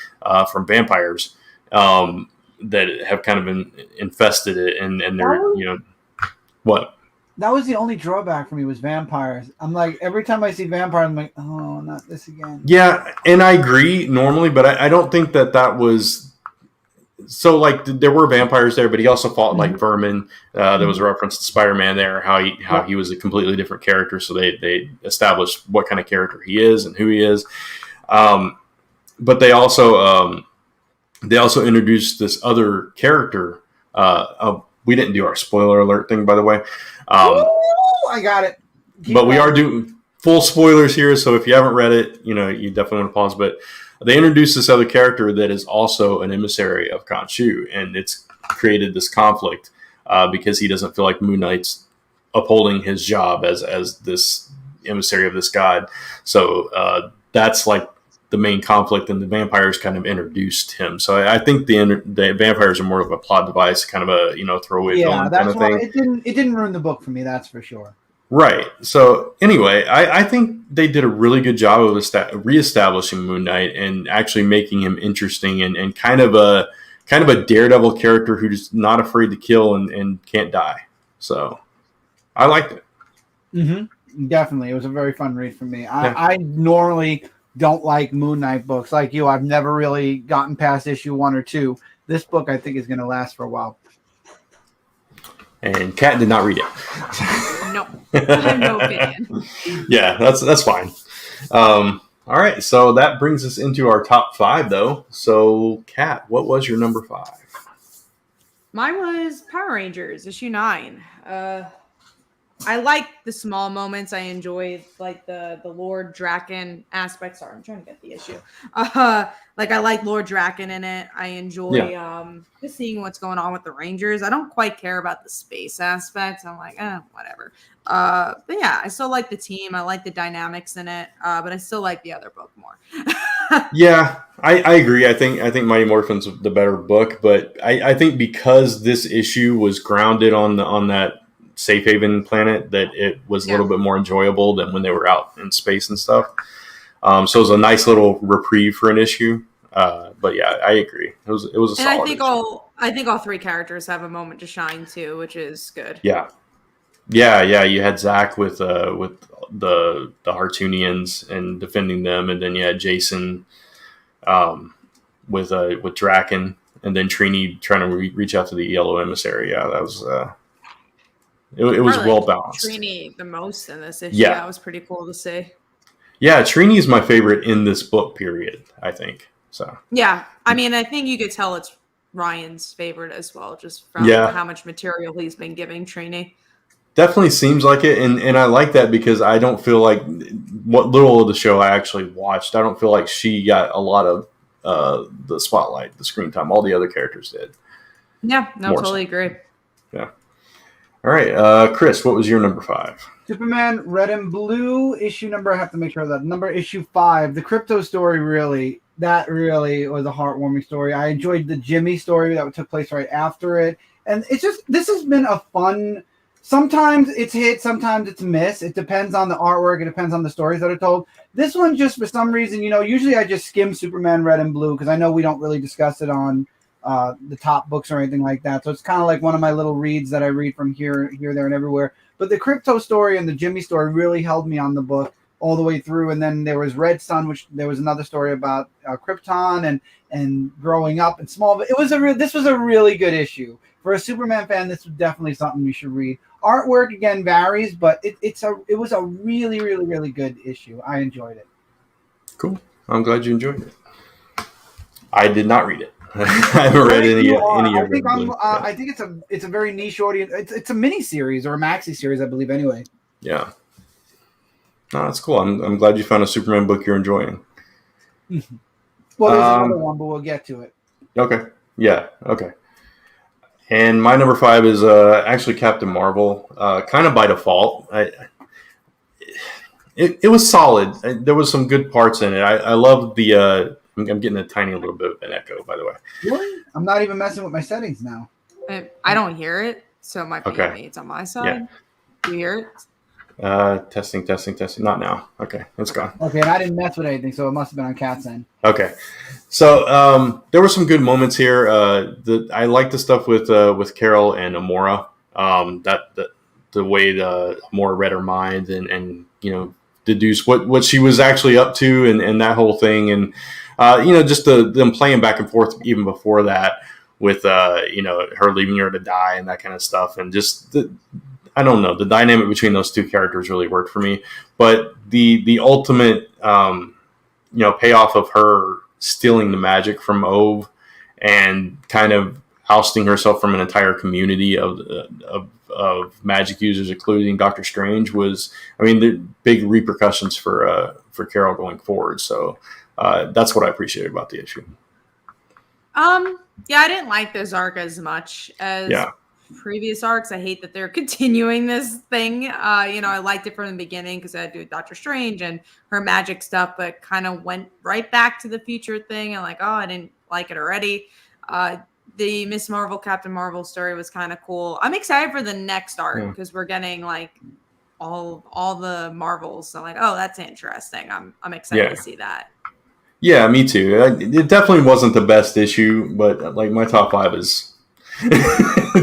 from vampires that have kind of been infested it, and they're what.
That was the only drawback for me, was vampires. I'm like, every time I see vampires, I'm like, oh, not this again.
Yeah, and I agree normally, but I don't think that was. So, like, there were vampires there, but he also fought like vermin. There was a reference to Spider-Man there, how he was a completely different character. So they established what kind of character he is and who he is. But they also introduced this other character. We didn't do our spoiler alert thing, by the way.
I got it.
But we are doing full spoilers here, so if you haven't read it, you definitely want to pause. But they introduced this other character that is also an emissary of Khonshu, and it's created this conflict because he doesn't feel like Moon Knight's upholding his job as this emissary of this god. So that's like the main conflict, and the vampires kind of introduced him. So I think the vampires are more of a plot device, kind of a throwaway villain kind of thing.
It didn't ruin the book for me, that's for sure.
Right. So anyway, I think they did a really good job of reestablishing Moon Knight and actually making him interesting and kind of a daredevil character who's not afraid to kill and can't die. So I liked it.
Mm-hmm. Definitely. It was a very fun read for me. I normally don't like Moon Knight books like you. I've never really gotten past issue 1 or 2. This book, I think, is going to last for a while.
And Kat did not read it.
No, I have no opinion.
Yeah, that's fine. All right, so that brings us into our top 5, though. So, Kat, what was your number 5?
Mine was Power Rangers, issue 9. I like the small moments. I enjoy like the Lord Draken aspect. Sorry, I'm trying to get the issue. Like I like Lord Draken in it. I enjoy just seeing what's going on with the Rangers. I don't quite care about the space aspect. I'm like, whatever. But yeah, I still like the team. I like the dynamics in it. But I still like the other book more.
Yeah, I agree. I think Mighty Morphin's the better book, but I think because this issue was grounded on that safe haven planet, that it was a little bit more enjoyable than when they were out in space and stuff. So it was a nice little reprieve for an issue. But yeah, I agree. It was a solid issue.
I think all three characters have a moment to shine too, which is good.
Yeah. You had Zach with the Hartunians and defending them, and then you had Jason with Draken, and then Trini trying to reach out to the Yellow Emissary. Yeah, that was it was well balanced.
Trini the most in this issue. Yeah, that was pretty cool to see.
Yeah, Trini is my favorite in this book period, I think. So
yeah, I mean, I think you could tell it's Ryan's favorite as well, just from how much material he's been giving Trini.
Definitely seems like it, and I like that because I don't feel like what little of the show I actually watched, I don't feel like she got a lot of the spotlight, the screen time. All the other characters did.
Yeah, no, totally agree.
Yeah. All right, Chris, what was your number 5?
Superman Red and Blue issue number. I have to make sure of that number. Issue 5. The crypto story really was a heartwarming story. I enjoyed the Jimmy story that took place right after it, and it's just this has been a fun. Sometimes it's hit, sometimes it's miss. It depends on the artwork. It depends on the stories that are told. This one, just for some reason, usually I just skim Superman Red and Blue because I know we don't really discuss it on the top books or anything like that. So it's kind of like one of my little reads that I read from here, there, and everywhere. But the crypto story and the Jimmy story really held me on the book all the way through. And then there was Red Sun, which there was another story about Krypton and growing up in Smallville. This was a really good issue. For a Superman fan, this was definitely something you should read. Artwork again varies, but it was a really, really, really good issue. I enjoyed it.
Cool. I'm glad you enjoyed it. I did not read it. I haven't read any of it.
I think it's a very niche audience. It's a mini series or a maxi series, I believe. Anyway.
Yeah. No, that's cool. I'm glad you found a Superman book you're enjoying.
Well, there's another one, but we'll get to it.
Okay. Yeah. Okay. And my number 5 is actually Captain Marvel, kind of by default. It was solid. There was some good parts in it. I love the. I'm getting a tiny little bit of an echo, by the way.
Really? I'm not even messing with my settings now.
I don't hear it, so it might be me. It's on my side. Yeah. Do you hear it?
Testing. Not now. Okay, it's gone.
Okay, and I didn't mess with anything, so it must have been on Cat's end.
Okay, so there were some good moments here. I like the stuff with Carol and Amora. The way Amora read her mind and deduce what she was actually up to and that whole thing, and just them playing back and forth even before that with her leaving her to die and that kind of stuff, and just I don't know, the dynamic between those two characters really worked for me. But the ultimate payoff of her stealing the magic from Ove and kind of ousting herself from an entire community of magic users, including Doctor Strange, was, the big repercussions for Carol going forward. So that's what I appreciated about the issue.
Yeah, I didn't like this arc as much as previous arcs. I hate that they're continuing this thing. I liked it from the beginning because I had to do Doctor Strange and her magic stuff, but kind of went right back to the future thing. And I didn't like it already. The Miss Marvel, Captain Marvel story was kind of cool. I'm excited for the next arc because we're getting all the Marvels. So that's interesting. I'm excited to see that.
Yeah, me too. It definitely wasn't the best issue, but my top 5 is. It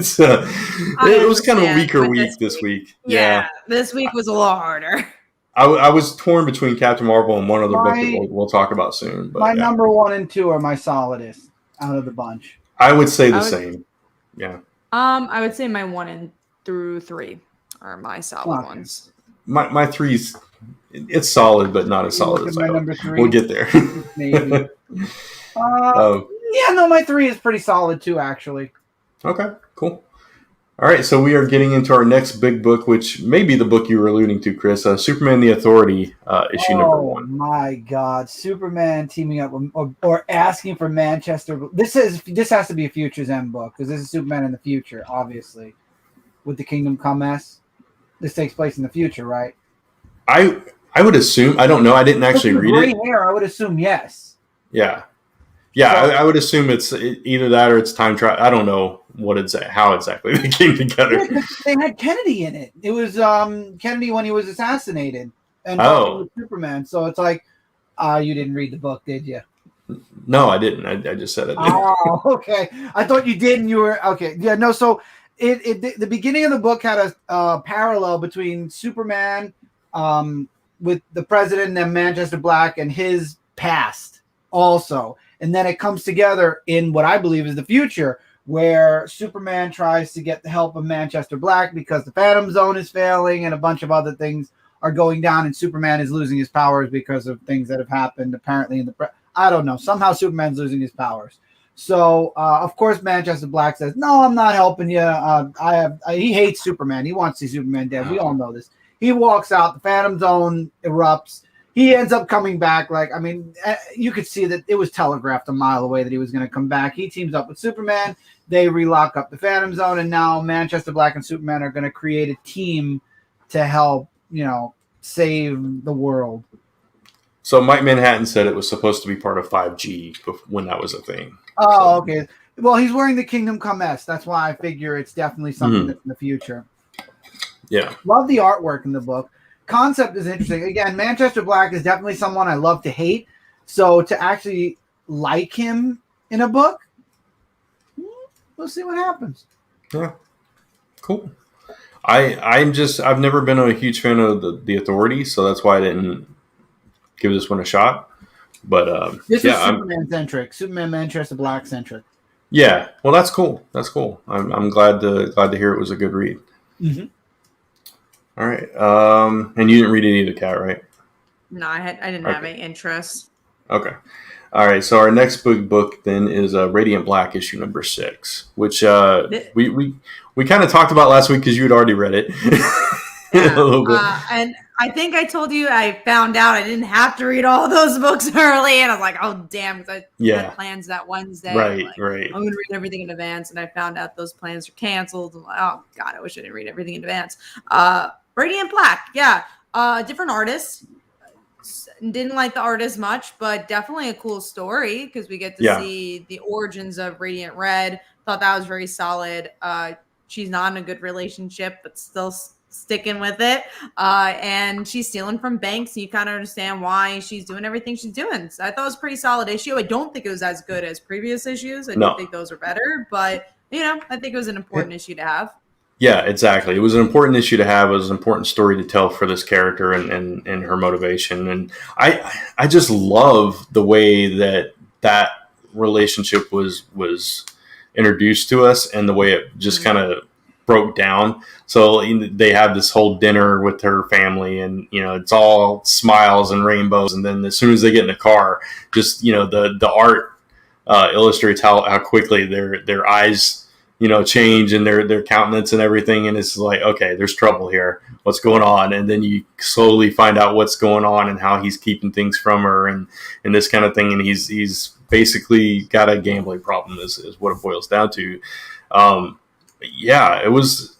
was kind of a weaker week this week.
Yeah, this week was a lot harder.
I was torn between Captain Marvel and one other book that we'll talk about soon. But
my number 1 and 2 are my solidest out of the bunch.
I would say the same. Yeah.
I would say my 1 through 3 are my solid ones.
My 3's. It's solid, but not as solid as my number 3. We'll get there.
Maybe. My 3 is pretty solid too, actually.
Okay, cool. All right, so we are getting into our next big book, which may be the book you were alluding to, Chris. Superman: The Authority, issue number 1.
Oh my God! Superman teaming up or asking for Manchester. This has to be a Future's End book because this is Superman in the future, obviously, with the Kingdom Come mess. This takes place in the future, right?
I would assume. I don't know. I didn't actually read it.
Hair, I would assume yes.
Yeah. So, I would assume it's either that or it's time travel. I don't know how exactly they came together.
They had Kennedy in it. It was Kennedy when he was assassinated, and Superman. So it's like, you didn't read the book, did you?
No, I didn't. I just said it.
Oh, okay. I thought you did, and you were okay. Yeah, no. So the beginning of the book had a parallel between Superman, with the president and Manchester Black and his past also. And then it comes together in what I believe is the future, where Superman tries to get the help of Manchester Black because the Phantom Zone is failing and a bunch of other things are going down, and Superman is losing his powers because of things that have happened apparently in the I don't know. Somehow Superman's losing his powers. So, of course, Manchester Black says, no, I'm not helping you. He hates Superman. He wants to see Superman dead. We all know this. He walks out. The Phantom Zone erupts. He ends up coming back. You could see that it was telegraphed a mile away that he was going to come back. He teams up with Superman. They relock up the Phantom Zone, and now Manchester Black and Superman are going to create a team to help, save the world.
So Mike Manhattan said it was supposed to be part of 5G when that was a thing.
Oh, okay. Well, he's wearing the Kingdom Come S. That's why I figure it's definitely something that's in the future.
Yeah.
Love the artwork in the book. Concept is interesting. Again, Manchester Black is definitely someone I love to hate. So to actually like him in a book, we'll see what happens.
Yeah. Cool. I've never been a huge fan of the Authority, so that's why I didn't give this one a shot. But
this is Superman centric, Superman Manchester Black centric.
Yeah, well, that's cool. That's cool. I'm glad to hear it was a good read.
Mm-hmm.
All right, and you didn't read it either, Kat, right?
No, I didn't have any interest.
Okay. All right, so our next big book then is Radiant Black issue number 6, which we kind of talked about last week because you had already read it.
Yeah. A little bit. And I think I told you I found out I didn't have to read all those books early, and I was like, "Oh damn!" Because I had plans that Wednesday.
Right.
I'm going to read everything in advance, and I found out those plans are canceled. Like, oh God, I wish I didn't read everything in advance. Radiant Black, different artist. Didn't like the art as much, but definitely a cool story because we get to see the origins of Radiant Red. Thought that was very solid. She's not in a good relationship, but still sticking with it. And she's stealing from banks, and you kind of understand why she's doing everything she's doing. So I thought it was a pretty solid issue. I don't think it was as good as previous issues. I do think those are better, but I think it was an important issue to have.
Yeah, exactly. It was an important issue to have. It was an important story to tell for this character and her motivation. And I just love the way that relationship was introduced to us and the way it just kind of broke down. So they have this whole dinner with her family, and it's all smiles and rainbows. And then as soon as they get in the car, just the art illustrates how quickly their eyes change and their countenance and everything. And it's like, okay, there's trouble here. What's going on? And then you slowly find out what's going on and how he's keeping things from her and this kind of thing. And he's basically got a gambling problem is what it boils down to. It was,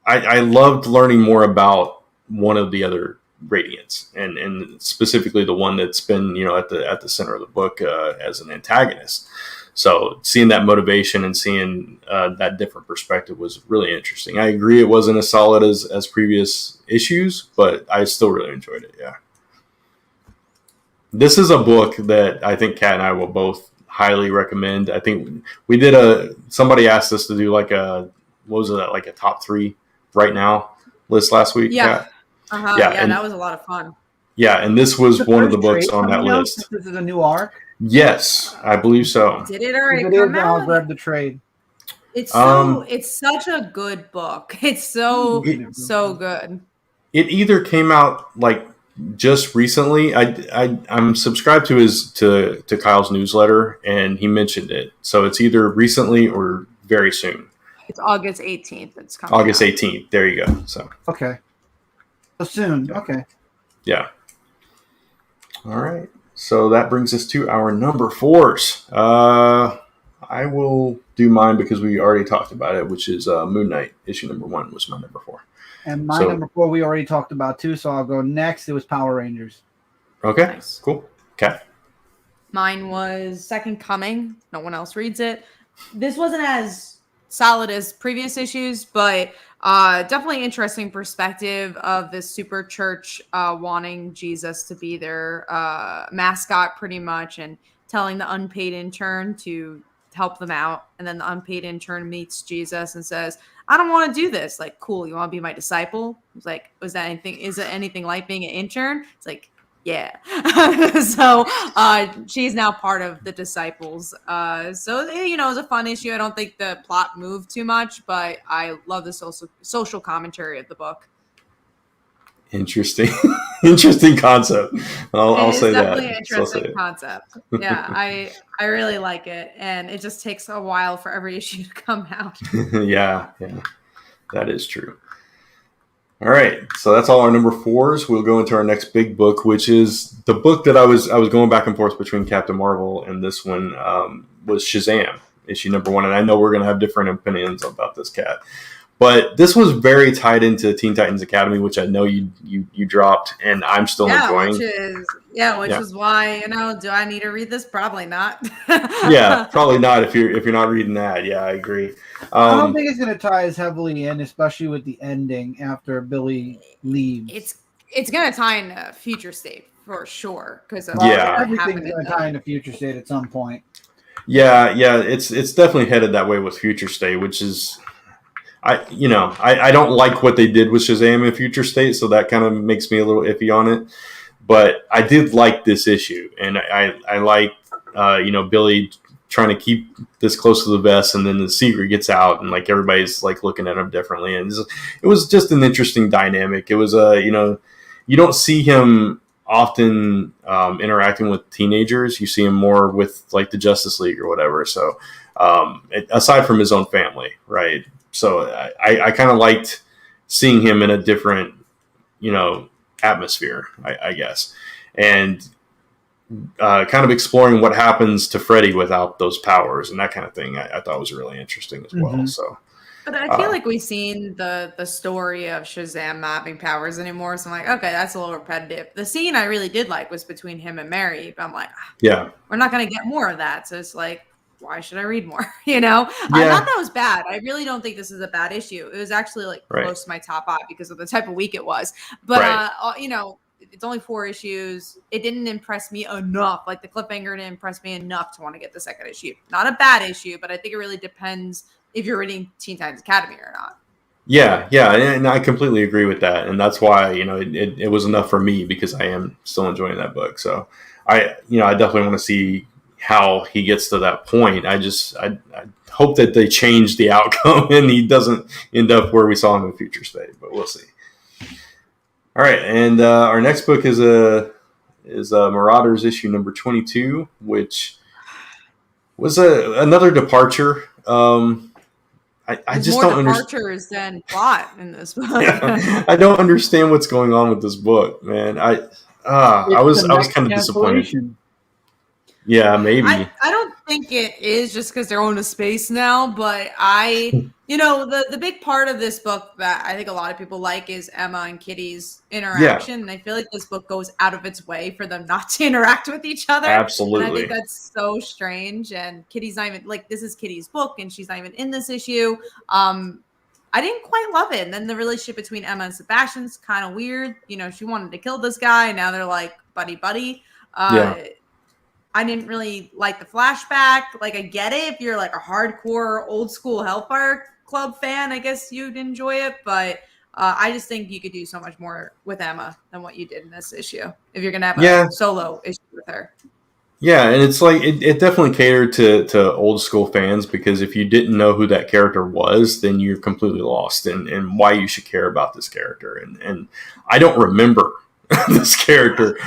I loved learning more about one of the other Radiants and specifically the one that's been, at the center of the book as an antagonist. So seeing that motivation and seeing that different perspective was really interesting. I agree it wasn't as solid as previous issues, but I still really enjoyed it. Yeah. This is a book that I think Kat and I will both highly recommend. I think we did somebody asked us to do like a top 3 right now list last week.
Yeah. And that was a lot of fun.
Yeah. And this was one of the books on that list.
This is a new arc.
Yes, I believe so.
Did it already come out?
I'll grab the trade.
It's such a good book. It's so good.
It either came out like just recently. I'm subscribed to Kyle's newsletter, and he mentioned it. So it's either recently or very soon.
It's August 18th. It's coming
August
out.
18th. There you go. So
Okay. So soon. Okay.
yeah. All right. So that brings us to our number 4s. I will do mine because we already talked about it, which is Moon Knight. Issue number 1 was my number 4.
And my number 4 we already talked about too, so I'll go next. It was Power Rangers.
Okay.
Nice.
Cool. Okay.
Mine was Second Coming. No one else reads it. This wasn't as solid as previous issues, but definitely interesting perspective of this super church wanting Jesus to be their mascot pretty much, and telling the unpaid intern to help them out. And then the unpaid intern meets Jesus and says, I don't want to do this. Like, cool, you want to be my disciple? It's like, is it anything like being an intern? It's like, yeah. So she's now part of the disciples. So, it was a fun issue. I don't think the plot moved too much, but I love the social commentary of the book.
Interesting. Interesting concept. I'll say that.
Definitely an interesting concept. Yeah, I really like it. And it just takes a while for every issue to come out.
Yeah. That is true. All right, so that's all our number 4s. We'll go into our next big book, which is the book that I was going back and forth between Captain Marvel and this one, was Shazam, issue number 1. And I know we're going to have different opinions about this cat, but this was very tied into Teen Titans Academy, which I know you dropped, and I'm still enjoying.
Which is why, do I need to read this? Probably not.
Yeah, probably not if you're not reading that. Yeah, I agree.
I don't think it's going to tie as heavily in, especially with the ending after Billy leaves.
It's going to tie in a Future State for sure, because
everything's going to tie into Future State at some point.
Yeah, it's definitely headed that way with Future State, which is, I don't like what they did with Shazam in Future State, so that kind of makes me a little iffy on it. But I did like this issue, and I like Billy trying to keep this close to the vest, and then the secret gets out, and like everybody's like looking at him differently, and it was just an interesting dynamic. It was you don't see him often interacting with teenagers. You see him more with like the Justice League or whatever. So aside from his own family, right? So I kind of liked seeing him in a different atmosphere, I guess, and kind of exploring what happens to Freddy without those powers and that kind of thing. I thought was really interesting as well. So,
but I feel like we've seen the story of Shazam not having powers anymore. So I'm like, okay, that's a little repetitive. The scene I really did like was between him and Mary, but I'm like,
yeah,
we're not going to get more of that. So it's like, why should I read more? I thought that was bad. I really don't think this is a bad issue. It was actually like close to my top 5 because of the type of week it was. But it's only 4 issues. It didn't impress me enough. Like the cliffhanger didn't impress me enough to want to get the second issue. Not a bad issue, but I think it really depends if you're reading Teen Titans Academy or not. Yeah,
and I completely agree with that, and that's why it was enough for me because I am still enjoying that book. So I definitely want to see how he gets to that point. I hope that they change the outcome and he doesn't end up where we saw him in Future State, but we'll see. All right, and our next book is Marauders issue number 22, which was another departure. I just don't understand. More departures
than plot in this book.
I don't understand what's going on with this book, man. I was kind of disappointed. Yeah, maybe.
I don't think it is just because they're on a space now, but the big part of this book that I think a lot of people like is Emma and Kitty's interaction. Yeah. And I feel like this book goes out of its way for them not to interact with each other.
Absolutely.
And I think that's so strange. And Kitty's not even, like, this is Kitty's book and she's not even in this issue. I didn't quite love it. And then the relationship between Emma and Sebastian's kind of weird. She wanted to kill this guy. And now they're like buddy. I didn't really like the flashback. Like, I get it. If you're like a hardcore old school Hellfire Club fan, I guess you'd enjoy it. But I just think you could do so much more with Emma than what you did in this issue. If you're going to have a solo issue with her.
Yeah, and it's like it definitely catered to old school fans, because if you didn't know who that character was, then you're completely lost and why you should care about this character. And I don't remember this character.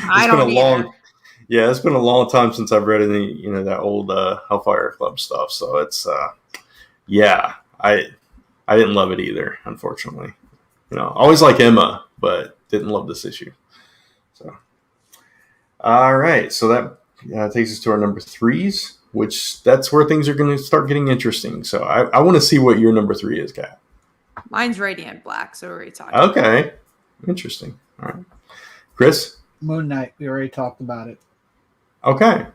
It's been a long time since I've read any, that old Hellfire Club stuff. So it's, I didn't love it either, unfortunately. Always like Emma, but didn't love this issue. So, all right. So that takes us to our number 3s, which that's where things are going to start getting interesting. So I want to see what your number 3 is, Kat.
Mine's Radiant Black, so we're already talking.
Okay. Interesting. All right. Chris?
Moon Knight. We already talked about it.
Okay.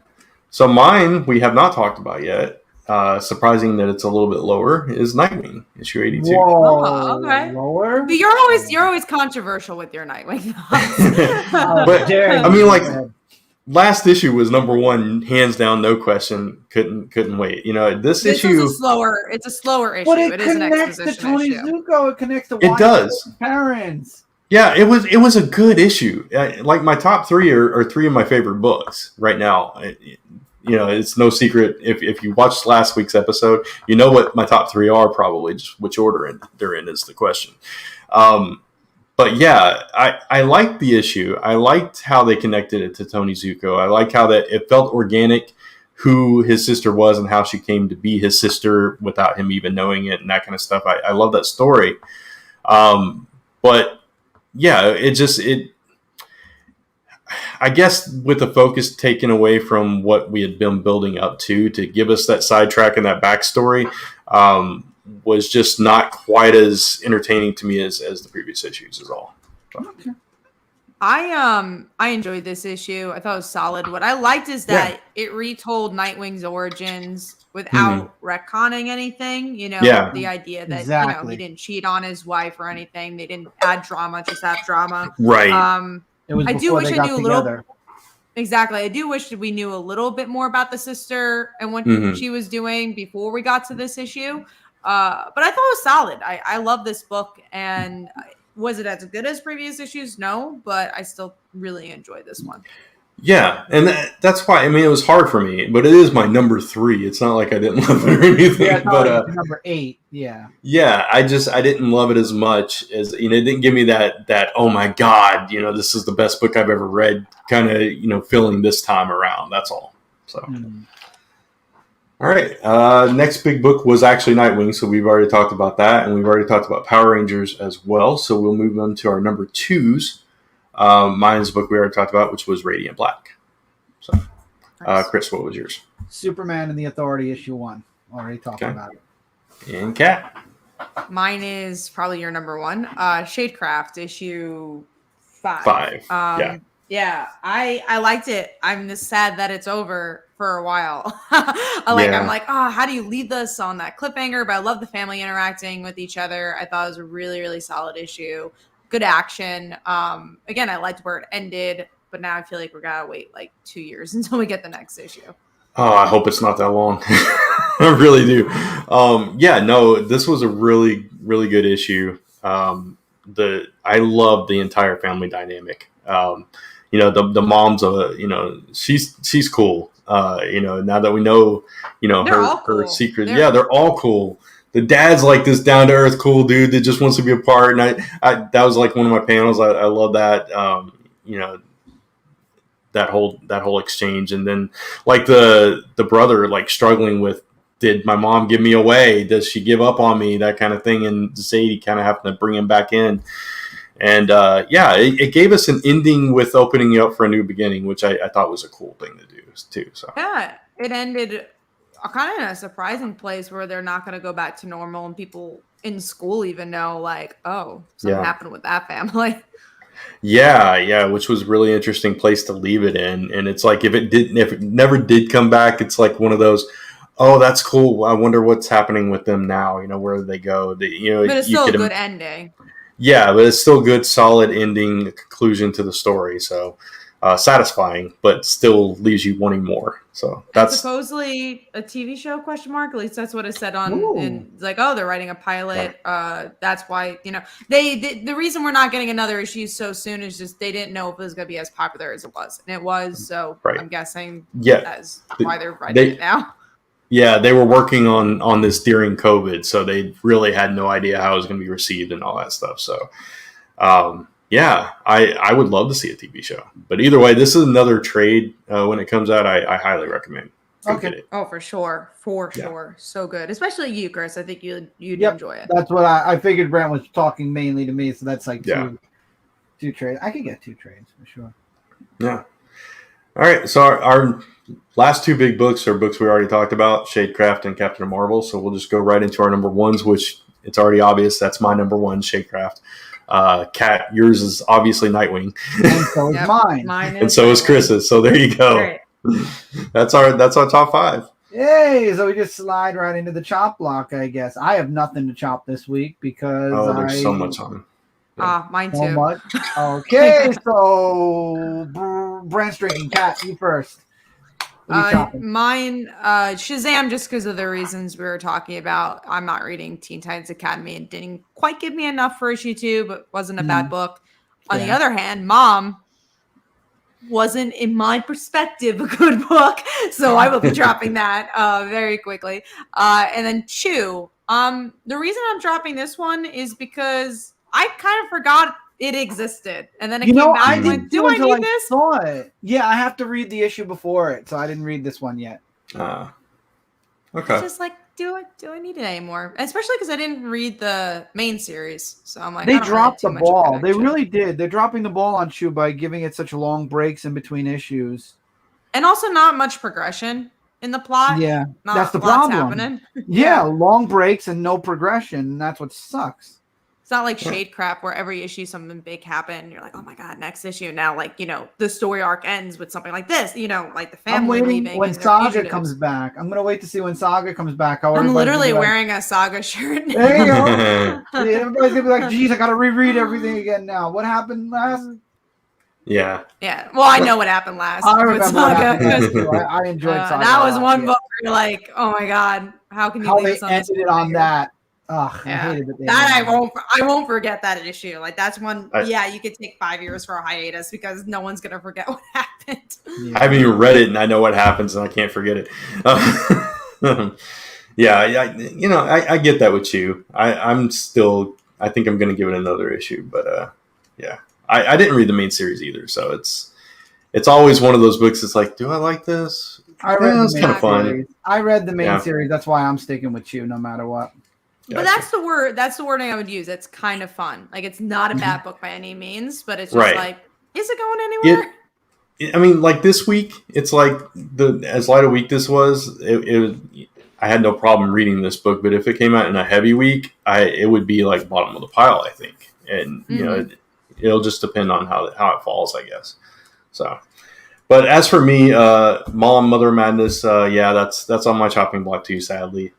So mine, we have not talked about yet. Surprising that it's a little bit lower is Nightwing, issue 82.
Whoa,
okay.
Lower?
But you're always controversial with your Nightwing thoughts.
But I mean, like, last issue was number 1, hands down, no question. Couldn't wait. This issue
is it's a slower issue.
But it
is an
connects to
exposition
Tony
issue.
Zuko. It connects to
It does.
Parents.
Yeah, it was a good issue. Like my top 3 are 3 of my favorite books right now. It's no secret if you watched last week's episode, you know what my top 3 are probably. Just which order they're in is the question. But yeah, I liked the issue. I liked how they connected it to Tony Zuko. I liked how that it felt organic, who his sister was and how she came to be his sister without him even knowing it and that kind of stuff. I love that story. But yeah, I guess with the focus taken away from what we had been building up to give us that sidetrack and that backstory was just not quite as entertaining to me as the previous issues is all.
Okay.
I enjoyed this issue. I thought it was solid. What I liked is that it retold Nightwing's origins without retconning anything. The idea that he didn't cheat on his wife or anything. They didn't add drama, just have drama.
Right.
It was
I do wish I knew
together.
a little. Exactly. I do wish we knew a little bit more about the sister and what she was doing before we got to this issue. But I thought it was solid. I love this book. And was it as good as previous issues? No, but I still really enjoyed this one.
Yeah, and that's why, it was hard for me, but it is my number 3. It's not like I didn't love it or anything.
Yeah,
but
number 8, yeah.
Yeah, I didn't love it as much as, it didn't give me that, oh my God, this is the best book I've ever read kind of, feeling this time around. That's all. So, All right. Next big book was actually Nightwing, so we've already talked about that, and we've already talked about Power Rangers as well. So we'll move on to our number 2s. Mine's book we already talked about, which was Radiant Black. So, nice. Chris, what was yours?
Superman and the Authority, issue 1. Already talked about it.
And Kat?
Mine is probably your number 1. Shadecraft, issue
5.
Yeah, I liked it. I'm just sad that it's over for a while. I'm like, how do you leave this on that cliffhanger? But I love the family interacting with each other. I thought it was a really, really solid issue. Good action. Again, I liked where it ended, but now I feel like we're gonna wait like 2 years until we get the next issue.
Oh, I hope it's not that long. I really do. This was a really, really good issue. I love the entire family dynamic. The mom's she's cool. Now that we know, her secret. They're all cool. The dad's like this down to earth, cool dude that just wants to be a part. And I that was like one of my panels. I love that. That whole exchange, and then like the brother like struggling with, did my mom give me away? Does she give up on me? That kind of thing. And Sadie kind of having to bring him back in. And it gave us an ending with opening you up for a new beginning, which I thought was a cool thing to do too. So
yeah, it ended kind of in a surprising place where they're not going to go back to normal, and people in school even know like, oh, something happened with that family.
Yeah, which was really interesting place to leave it in. And it's like if it never did come back, it's like one of those, oh, that's cool. I wonder what's happening with them now. Where they go. But
it's still a good ending.
Yeah, but it's still good, solid ending, conclusion to the story. So satisfying, but still leaves you wanting more. So that's
supposedly a TV show ? At least that's what it said on. And it's like, oh, they're writing a pilot. That's why the reason we're not getting another issue so soon is just they didn't know if it was going to be as popular as it was, and it was. So I'm guessing that's why they're writing it now.
Yeah, they were working on this during COVID, so they really had no idea how it was going to be received and all that stuff. So, I would love to see a TV show. But either way, this is another trade when it comes out. I highly recommend. Go get it.
Oh, for sure. Sure. So good. Especially you, Chris. I think you'd enjoy it.
That's what I figured Brant was talking mainly to me, so that's like two trades. I could get 2 trades for sure.
Yeah. All right. So our last 2 big books are books we already talked about, Shadecraft and Captain Marvel. So we'll just go right into our number ones, which it's already obvious. That's my number one, Shadecraft. Kat, yours is obviously Nightwing.
And so is mine.
And so is Chris's. So there you go. Great. That's our top 5.
Yay! So we just slide right into the chop block, I guess. I have nothing to chop this week because
there's so much on.
Mine too.
So much. Okay, so Brant's drinking. Kat, you first.
Mine, Shazam, just because of the reasons we were talking about. I'm not reading Teen Titans Academy. It didn't quite give me enough for issue 2, but wasn't a bad book. On the other hand, Mom wasn't, in my perspective, a good book, so I will be dropping that very quickly. And then Chew. The reason I'm dropping this one is because I kind of forgot it existed, and then it came back. I'm like, do I need this?
Saw it. Yeah, I have to read the issue before it, so I didn't read this one yet.
Okay.
It's just like, do I need it anymore? Especially because I didn't read the main series, so I'm like,
they dropped the ball. They really did. They're dropping the ball on Chew by giving it such long breaks in between issues,
and also not much progression in the plot.
Yeah, that's the problem.
Happening.
Yeah, long breaks and no progression. And that's what sucks.
It's not like Shadecraft where every issue something big happened. And you're like, oh my god, next issue. Now, like, the story arc ends with something like this. Like the family leaving.
When Saga comes back. I'm gonna wait to see when Saga comes back.
I'm literally wearing a Saga shirt.
There you go. Everybody's gonna be like, geez, I gotta reread everything again now. What happened last?
Yeah.
Yeah. Well, I know what happened last.
I remember Saga. I enjoyed Saga.
That was one book where you're like, oh my god, how can you
how
leave
they
this on
ended it on that? Oh, yeah. I hated it.
I won't forget that issue. Like that's one. You could take 5 years for a hiatus because no one's gonna forget what happened.
I haven't even read it, and I know what happens, and I can't forget it. I get that with you. I think I'm gonna give it another issue, but I didn't read the main series either, so it's always one of those books. It's like, do I like this?
I read
it's kind of fun.
I read the main series. That's why I'm sticking with you, no matter what.
But that's the word. That's the wording I would use. It's kind of fun. Like it's not a bad book by any means, but it's just like, is it going anywhere?
Like this week, it's like as light a week this was. I had no problem reading this book, but if it came out in a heavy week, it would be like bottom of the pile, I think. And it'll just depend on how it falls, I guess. So, but as for me, Mother Madness, that's on my chopping block too. Sadly.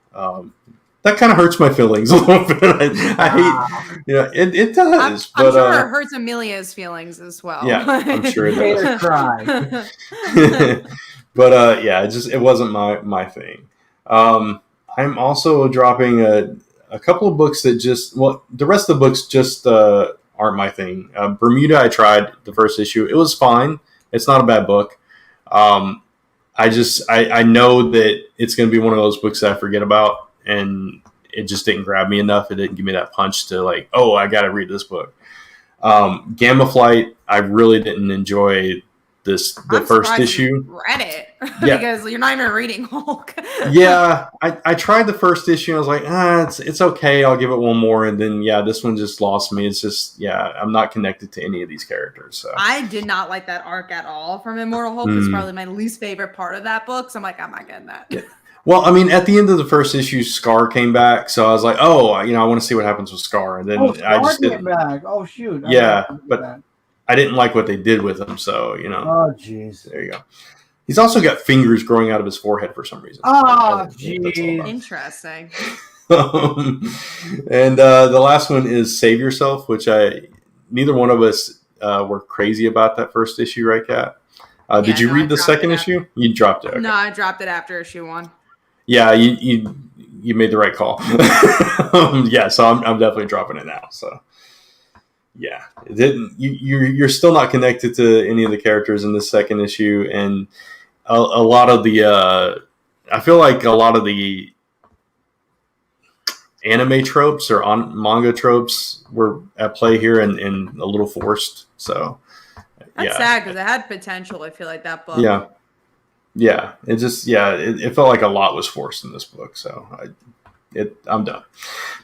That kind of hurts my feelings a little bit. I hate, it does.
I'm sure it hurts Amelia's feelings as well.
Yeah, I'm sure it does.
Cry.
But it wasn't my thing. I'm also dropping a couple of books that the rest of the books just aren't my thing. Bermuda, I tried the first issue. It was fine. It's not a bad book. I know that it's going to be one of those books that I forget about. And it just didn't grab me enough. It didn't give me that punch to like, oh, I got to read this book. Gamma Flight, I really didn't enjoy the first issue.
Read it because you're not even reading Hulk.
Yeah, I tried the first issue. And I was like, it's okay. I'll give it one more. And then this one just lost me. It's just I'm not connected to any of these characters. So
I did not like that arc at all from Immortal Hulk. It's probably my least favorite part of that book. So I'm like, I'm not getting that.
Yeah. Well, I mean, at the end of the first issue, Scar came back, so I was like, "Oh, I want to see what happens with Scar." And then I just didn't.
Back. Oh shoot!
But I didn't like what they did with him, so
Oh jeez.
There you go. He's also got fingers growing out of his forehead for some reason.
Oh jeez.
Interesting.
And the last one is Save Yourself, which neither one of us were crazy about that first issie, right, Kat? Did you read the second issue? You dropped it. Okay.
No, I dropped it after issue 1.
Yeah, you made the right call. So I'm definitely dropping it now. So yeah, it didn't. You're still not connected to any of the characters in the second issue, and a lot of the I feel like a lot of the anime tropes or manga tropes were at play here and a little forced. So
that's sad because it had potential. I feel like that book.
Yeah. Yeah, it felt like a lot was forced in this book. So I'm done.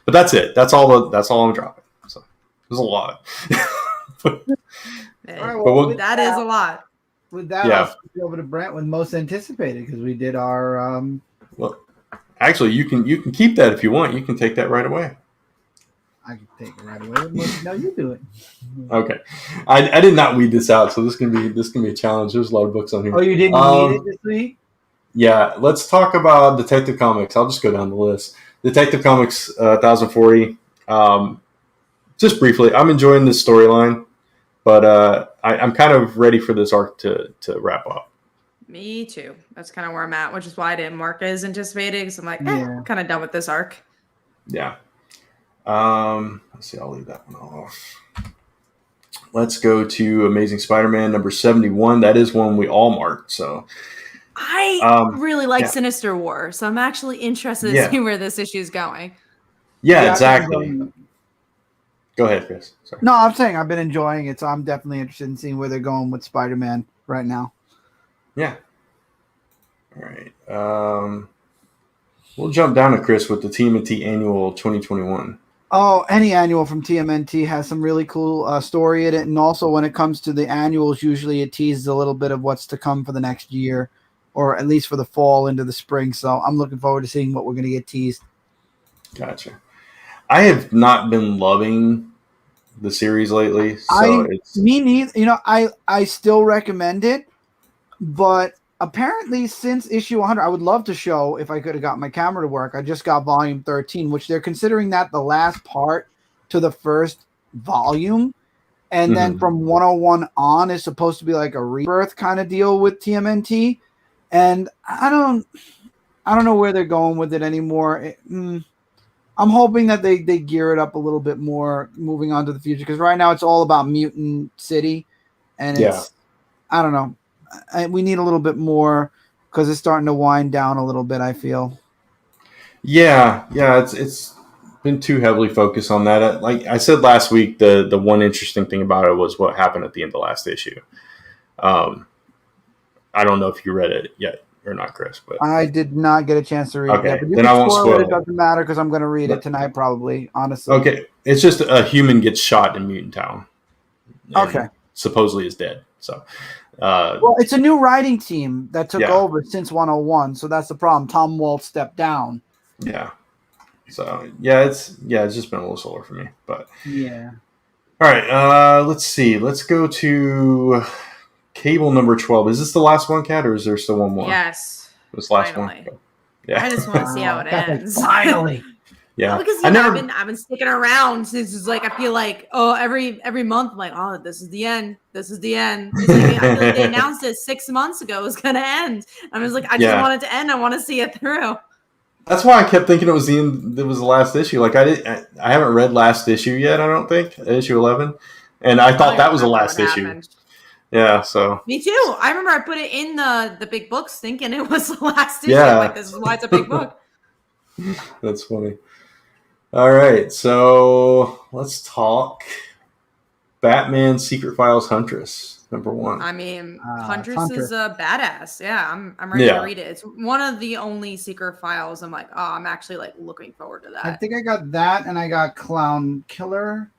But that's it. That's all I'm dropping. So there's a lot.
That is a lot.
With that, I'll switch over to Brant with most anticipated because we did our.
Well, actually, you can keep that if you want. You can take that right away.
I can take it right away. No, you do it.
Okay, I did not weed this out, so this can be a challenge. There's a lot of books on here.
Oh, you didn't weed it this week?
Yeah, let's talk about Detective Comics. I'll just go down the list. Detective Comics 1040. Just briefly, I'm enjoying this storyline, but I'm kind of ready for this arc to wrap up.
Me too. That's kind of where I'm at, which is why I didn't mark it as anticipated, because I'm like, I'm kind of done with this arc.
Yeah. Let's see. I'll leave that one off. Let's go to Amazing Spider-Man number 71. That is one we all marked. So
I really like Sinister War, so I'm actually interested to see where this issue is going.
Yeah, exactly. Go ahead, Chris. Sorry.
No, I'm saying I've been enjoying it, so I'm definitely interested in seeing where they're going with Spider-Man right now.
Yeah. All right. We'll jump down to Chris with the TMNT Annual 2021.
Oh, any annual from TMNT has some really cool story in it. And also when it comes to the annuals, usually it teases a little bit of what's to come for the next year, or at least for the fall into the spring. So I'm looking forward to seeing what we're going to get teased.
Gotcha. I have not been loving the series lately. So
me neither. You know, I still recommend it, but apparently since issue 100, I would love to show if I could have got my camera to work. I just got volume 13, which they're considering that the last part to the first volume. And then from 101 on is supposed to be like a rebirth kind of deal with TMNT. And I don't know where they're going with it anymore. I'm hoping that they gear it up a little bit more moving on to the future. Because right now it's all about Mutant City. And I don't know. We need a little bit more because it's starting to wind down a little bit, I feel. Yeah,
it's been too heavily focused on that. Like I said last week, the one interesting thing about it was what happened at the end of the last issue. I don't know if you read it yet or not, Chris, but
I did not get a chance to read it yet. But
then I won't spoil it.
It doesn't matter because I'm going to read it tonight, probably, honestly.
Okay, it's just a human gets shot in Mutant Town.
Okay.
Supposedly is dead, so...
well, it's a new writing team that took over since 101, so that's the problem. Tom Waltz stepped down.
Yeah. So it's just been a little slower for me, but
yeah.
All right, let's see. Let's go to Cable number 12. Is this the last one, Kat, or is there still one more?
Yes.
This last
finally.
one. Yeah.
I just want to see how it ends.
Finally.
Yeah,
because I've been sticking around since it's like I feel like every month I'm like this is the end. This is the end. It's like, I feel like they announced it 6 months ago it was gonna end. I was like I just want it to end. I want to see it through.
That's why I kept thinking it was the end. It was the last issue. Like I haven't read last issue yet. I don't think issue 11, and I thought that was the last issue. Happened. Yeah, so
me too. I remember I put it in the big books thinking it was the last issue.
Yeah.
Like this is why it's a big book.
That's funny. All right, so let's talk Batman Secret Files Huntress, number 1.
I mean, Huntress is a badass. Yeah, I'm ready to read it. It's one of the only Secret Files I'm like, I'm actually like looking forward to that.
I think I got that and I got Clown Killer.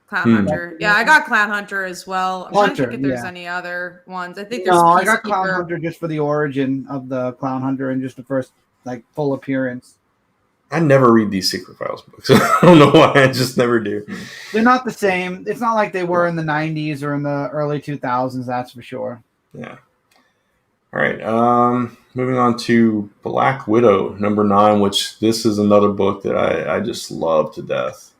Clown Hunter. Yeah, I got Clown Hunter as well. I'm trying to think if there's any other ones. I think there's
I got Clown Hunter just for the origin of the Clown Hunter and just the first like full appearance.
I never read these Secret Files books. I don't know why. I just never do.
They're not the same. It's not like they were in the 90s or in the early 2000s, that's for sure.
Yeah. All right. Moving on to Black Widow, number 9, which this is another book that I just love to death.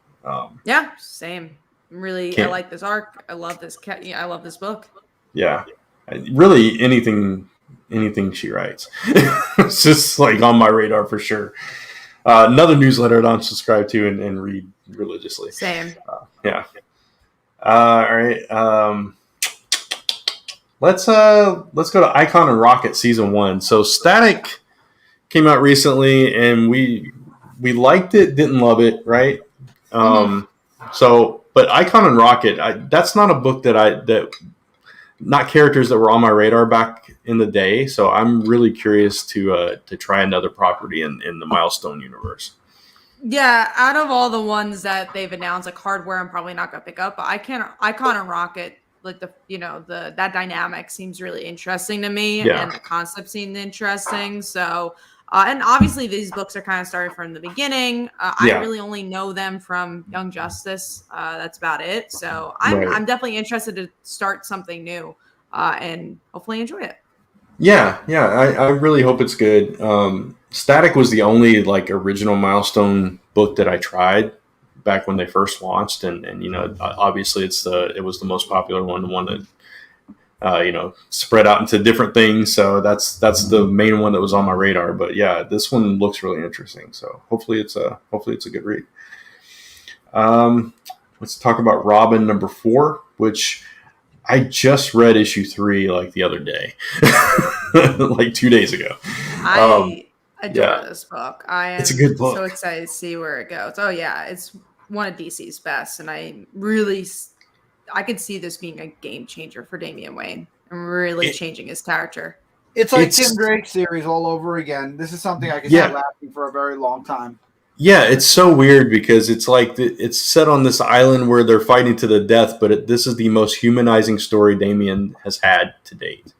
Yeah, same. I like this arc. I love this. I love this book.
Yeah. Really, anything she writes. It's just like on my radar for sure. Another newsletter that I'm subscribed to and read religiously.
Same.
Yeah. All right. Let's go to Icon and Rocket season 1. So Static came out recently, and we liked it, didn't love it, right? So, but Icon and Rocket, that's not a book that not characters that were on my radar back in the day. So I'm really curious to try another property in the Milestone universe.
Yeah, out of all the ones that they've announced, like Hardware, I'm probably not gonna pick up. But Icon and Rocket, like that dynamic seems really interesting to me, and the concept seemed interesting. So, and obviously these books are kind of starting from the beginning. I really only know them from Young Justice. That's about it. So I'm definitely interested to start something new, and hopefully enjoy it.
Yeah, I really hope it's good. Static was the only like original Milestone book that I tried back when they first launched, and obviously it was the most popular one, the one that spread out into different things. So that's the main one that was on my radar. But yeah, this one looks really interesting. So hopefully it's a good read. Let's talk about Robin number 4, which I just read issue 3 like the other day, like 2 days ago.
I adore this book.
It's a good book.
So excited to see where it goes. Oh yeah, it's one of DC's best, and I could see this being a game changer for Damian Wayne and really changing his character.
It's like Tim Drake's series all over again. This is something I can see lasting for a very long time.
Yeah, it's so weird because it's like it's set on this island where they're fighting to the death, but this is the most humanizing story Damian has had to date.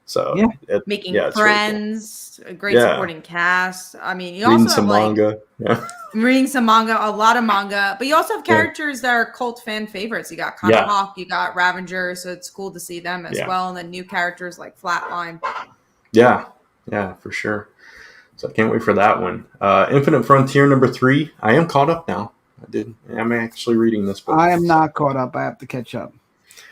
So
making friends, really cool. A great supporting cast. I mean, you
reading
also
some
have
manga.
Reading some manga, a lot of manga, but you also have characters that are cult fan favorites. You got Connor Hawk, you got Ravager, so it's cool to see them as well, and then new characters like Flatline.
Yeah, for sure. So I can't wait for that one. Infinite Frontier number 3. I am caught up now. I'm actually reading this book.
I am not caught up. I have to catch up.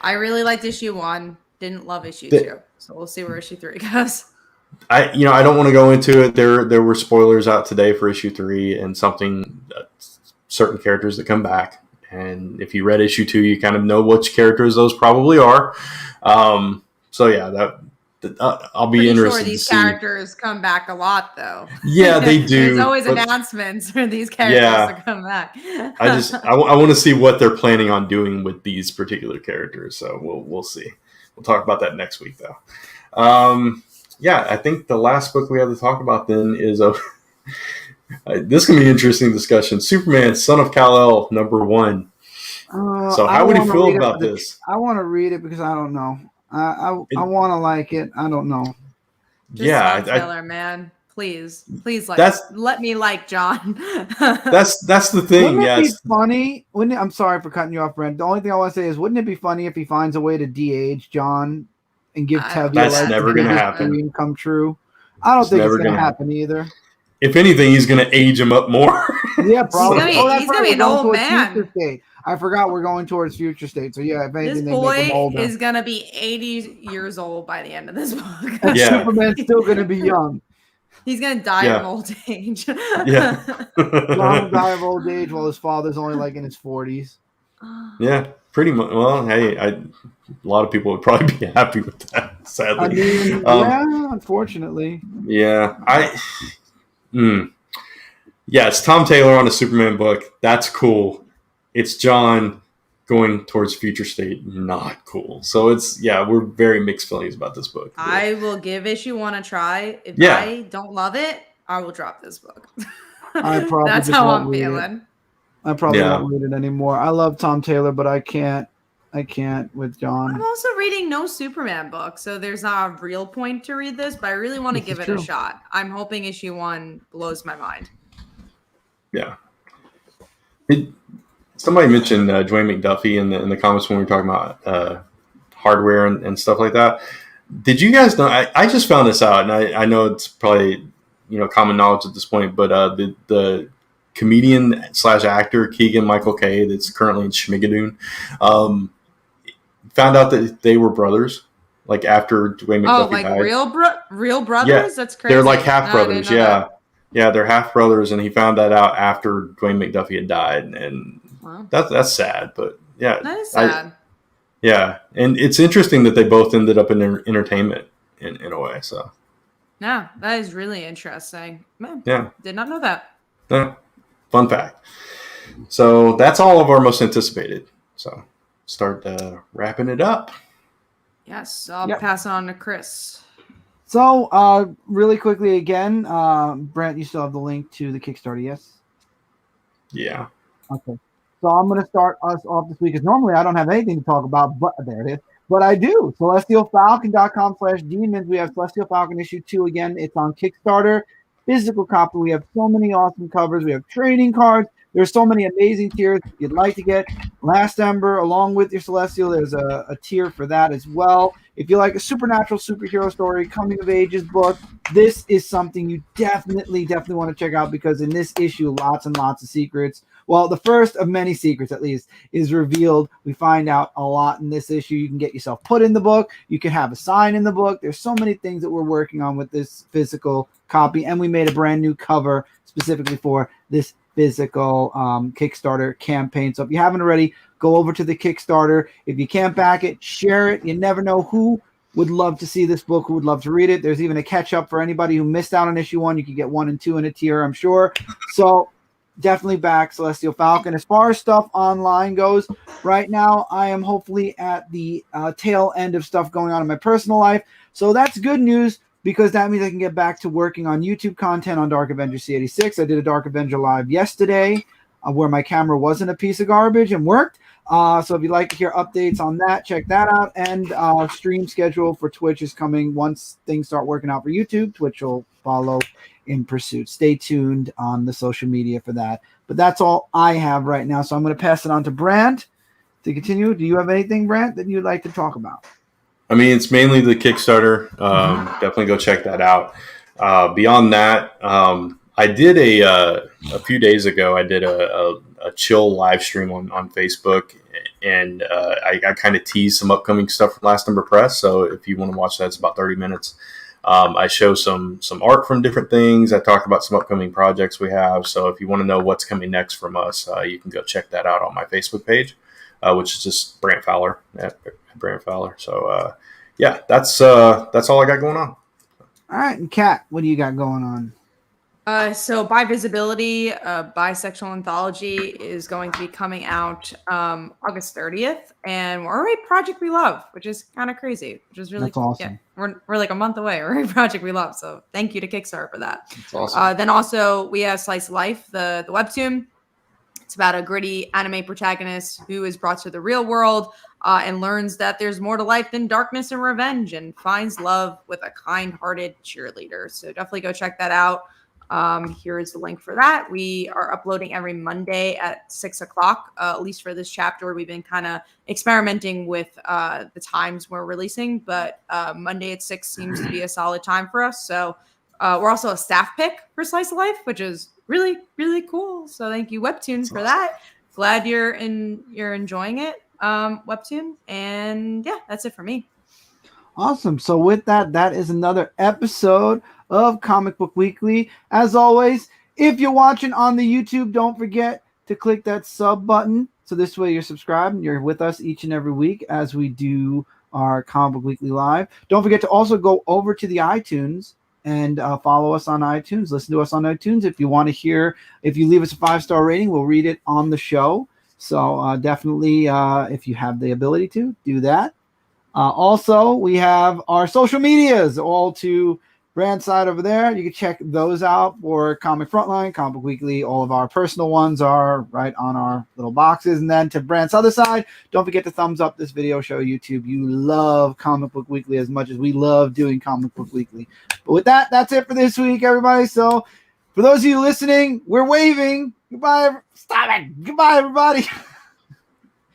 I really liked issue 1. Didn't love issue 2. So we'll see where issue 3 goes.
I don't want to go into it. There were spoilers out today for issue 3 and certain characters that come back. And if you read issue 2, you kind of know which characters those probably are. So yeah, I'll be interested to see.
These characters come back a lot, though.
Yeah, they do.
There's always announcements for these characters to come back.
I want to see what they're planning on doing with these particular characters. So we'll see. We'll talk about that next week, though. I think the last book we have to talk about then is this can be an interesting discussion. Superman, Son of Kal-El, number 1. So how would you feel about this?
I want to read it because I don't know. I want to like it. I don't know.
Taylor, man, please, let me like John.
that's the thing.
Wouldn't it be funny? I'm sorry for cutting you off, Brent. The only thing I want to say is, wouldn't it be funny if he finds a way to de-age John and give Tevye
that's never going to happen.
Dream come true? I don't think it's going to happen either.
If anything, he's going to age him up more.
Yeah, probably.
He's going to be an old man.
I forgot we're going towards future state. So yeah, if anything,
this boy is gonna be 80 years old by the end of this book.
Superman's still gonna be young.
He's gonna die of old age.
John will die of old age while his father's only like in his 40s.
Yeah, pretty much. Well, hey, a lot of people would probably be happy with that. Sadly,
I mean, unfortunately.
Yeah, it's Tom Taylor on a Superman book. That's cool. It's John going towards future state. Not cool. So we're very mixed feelings about this book.
I will give issue 1 a try. If I don't love it, I will drop this book. That's how I'm feeling.
I probably won't read it anymore. I love Tom Taylor, but I can't with John.
I'm also reading no Superman book, so there's not a real point to read this, but I really want to give it a shot. I'm hoping issue 1 blows my mind.
Yeah. Somebody mentioned Dwayne McDuffie in the comments when we were talking about hardware and stuff like that. Did you guys know? I just found this out, and I know it's probably common knowledge at this point, but the comedian / actor Keegan Michael Kay, that's currently in Schmigadoon, found out that they were brothers. Like after Dwayne McDuffie died.
Real brothers?
Yeah,
that's crazy.
They're like half brothers. Yeah. Yeah, they're half brothers, and he found that out after Dwayne McDuffie had died, and that's sad. But yeah,
that is sad.
And it's interesting that they both ended up in entertainment in a way. So
yeah, that is really interesting. Man, did not know that.
Yeah, fun fact. So that's all of our most anticipated. So start wrapping it up.
Yes, I'll pass it on to Chris.
So, really quickly again, Brant, you still have the link to the Kickstarter, yes?
Yeah.
Okay. So I'm going to start us off this week, because normally I don't have anything to talk about, but there it is. But I do. CelestialFalcon.com/demons. We have Celestial Falcon issue 2 again. It's on Kickstarter. Physical copy. We have so many awesome covers. We have trading cards. There's so many amazing tiers. If you'd like to get Last Ember along with your Celestial, there's a tier for that as well. If you like a supernatural superhero story, coming of ages book, this is something you definitely want to check out, because in this issue, lots and lots of secrets. Well, the first of many secrets, at least, is revealed. We find out a lot in this issue. You can get yourself put in the book. You can have a sign in the book. There's so many things that we're working on with this physical copy, and we made a brand new cover specifically for this physical Kickstarter campaign. So if you haven't already, go over to the Kickstarter. If you can't back it, share it. You never know who would love to see this book, who would love to read it. There's even a catch-up for anybody who missed out on issue 1. You could get 1 and 2 in a tier, I'm sure. So definitely back Celestial Falcon. As far as stuff online goes, right now I am hopefully at the tail end of stuff going on in my personal life. So that's good news, because that means I can get back to working on YouTube content on Dark Avenger C86. I did a Dark Avenger live yesterday where my camera wasn't a piece of garbage and worked. So if you'd like to hear updates on that, check that out. And stream schedule for Twitch is coming once things start working out for YouTube. Twitch will follow in pursuit. Stay tuned on the social media for that. But that's all I have right now. So I'm going to pass it on to Brant to continue. Do you have anything, Brant, that you'd like to talk about?
I mean, it's mainly the Kickstarter. Definitely go check that out. Beyond that, I did a few days ago, I did a chill live stream on Facebook, and I kind of teased some upcoming stuff from Last Number Press. So if you want to watch that, it's about 30 minutes. I show some art from different things. I talk about some upcoming projects we have. So if you want to know what's coming next from us, you can go check that out on my Facebook page, which is just Brant Fowler at Brant Fowler. So yeah, that's all I got going on.
All right, and Kat, what do you got going on?
So By Visibility, bisexual anthology is going to be coming out August 30th, and we're already Project We Love, which is kind of crazy, which is really
That's awesome.
Yeah, we're like a month away. We're already Project We Love, so thank you to Kickstarter for that.
That's awesome.
Then also we have Slice of Life, the webtoon. It's about a gritty anime protagonist who is brought to the real world and learns that there's more to life than darkness and revenge, and finds love with a kind-hearted cheerleader. So definitely go check that out. Here is the link for that. We are uploading every Monday at 6 o'clock, at least for this chapter. We've been kind of experimenting with the times we're releasing, but Monday at 6 seems to be a solid time for us. So we're also a staff pick for Slice of Life, which is really, really cool. So thank you, Webtoons, for that. Glad you're enjoying it, Webtoon. And yeah, that's it for me.
Awesome. So with that, that is another episode of Comic Book Weekly. As always, if you're watching on the YouTube, don't forget to click that sub button. So this way you're subscribed and you're with us each and every week as we do our Comic Book Weekly Live. Don't forget to also go over to the iTunes and follow us on iTunes. Listen to us on iTunes. If you want to hear, if you leave us a 5-star rating, we'll read it on the show. So definitely, if you have the ability to, do that. Also, we have our social medias, all to Brant's side over there. You can check those out for Comic Frontline, Comic Book Weekly. All of our personal ones are right on our little boxes. And then to Brant's other side, don't forget to thumbs up this video, show YouTube you love Comic Book Weekly as much as we love doing Comic Book Weekly. But with that, that's it for this week, everybody. So for those of you listening, we're waving. Goodbye. Stop it. Goodbye, everybody.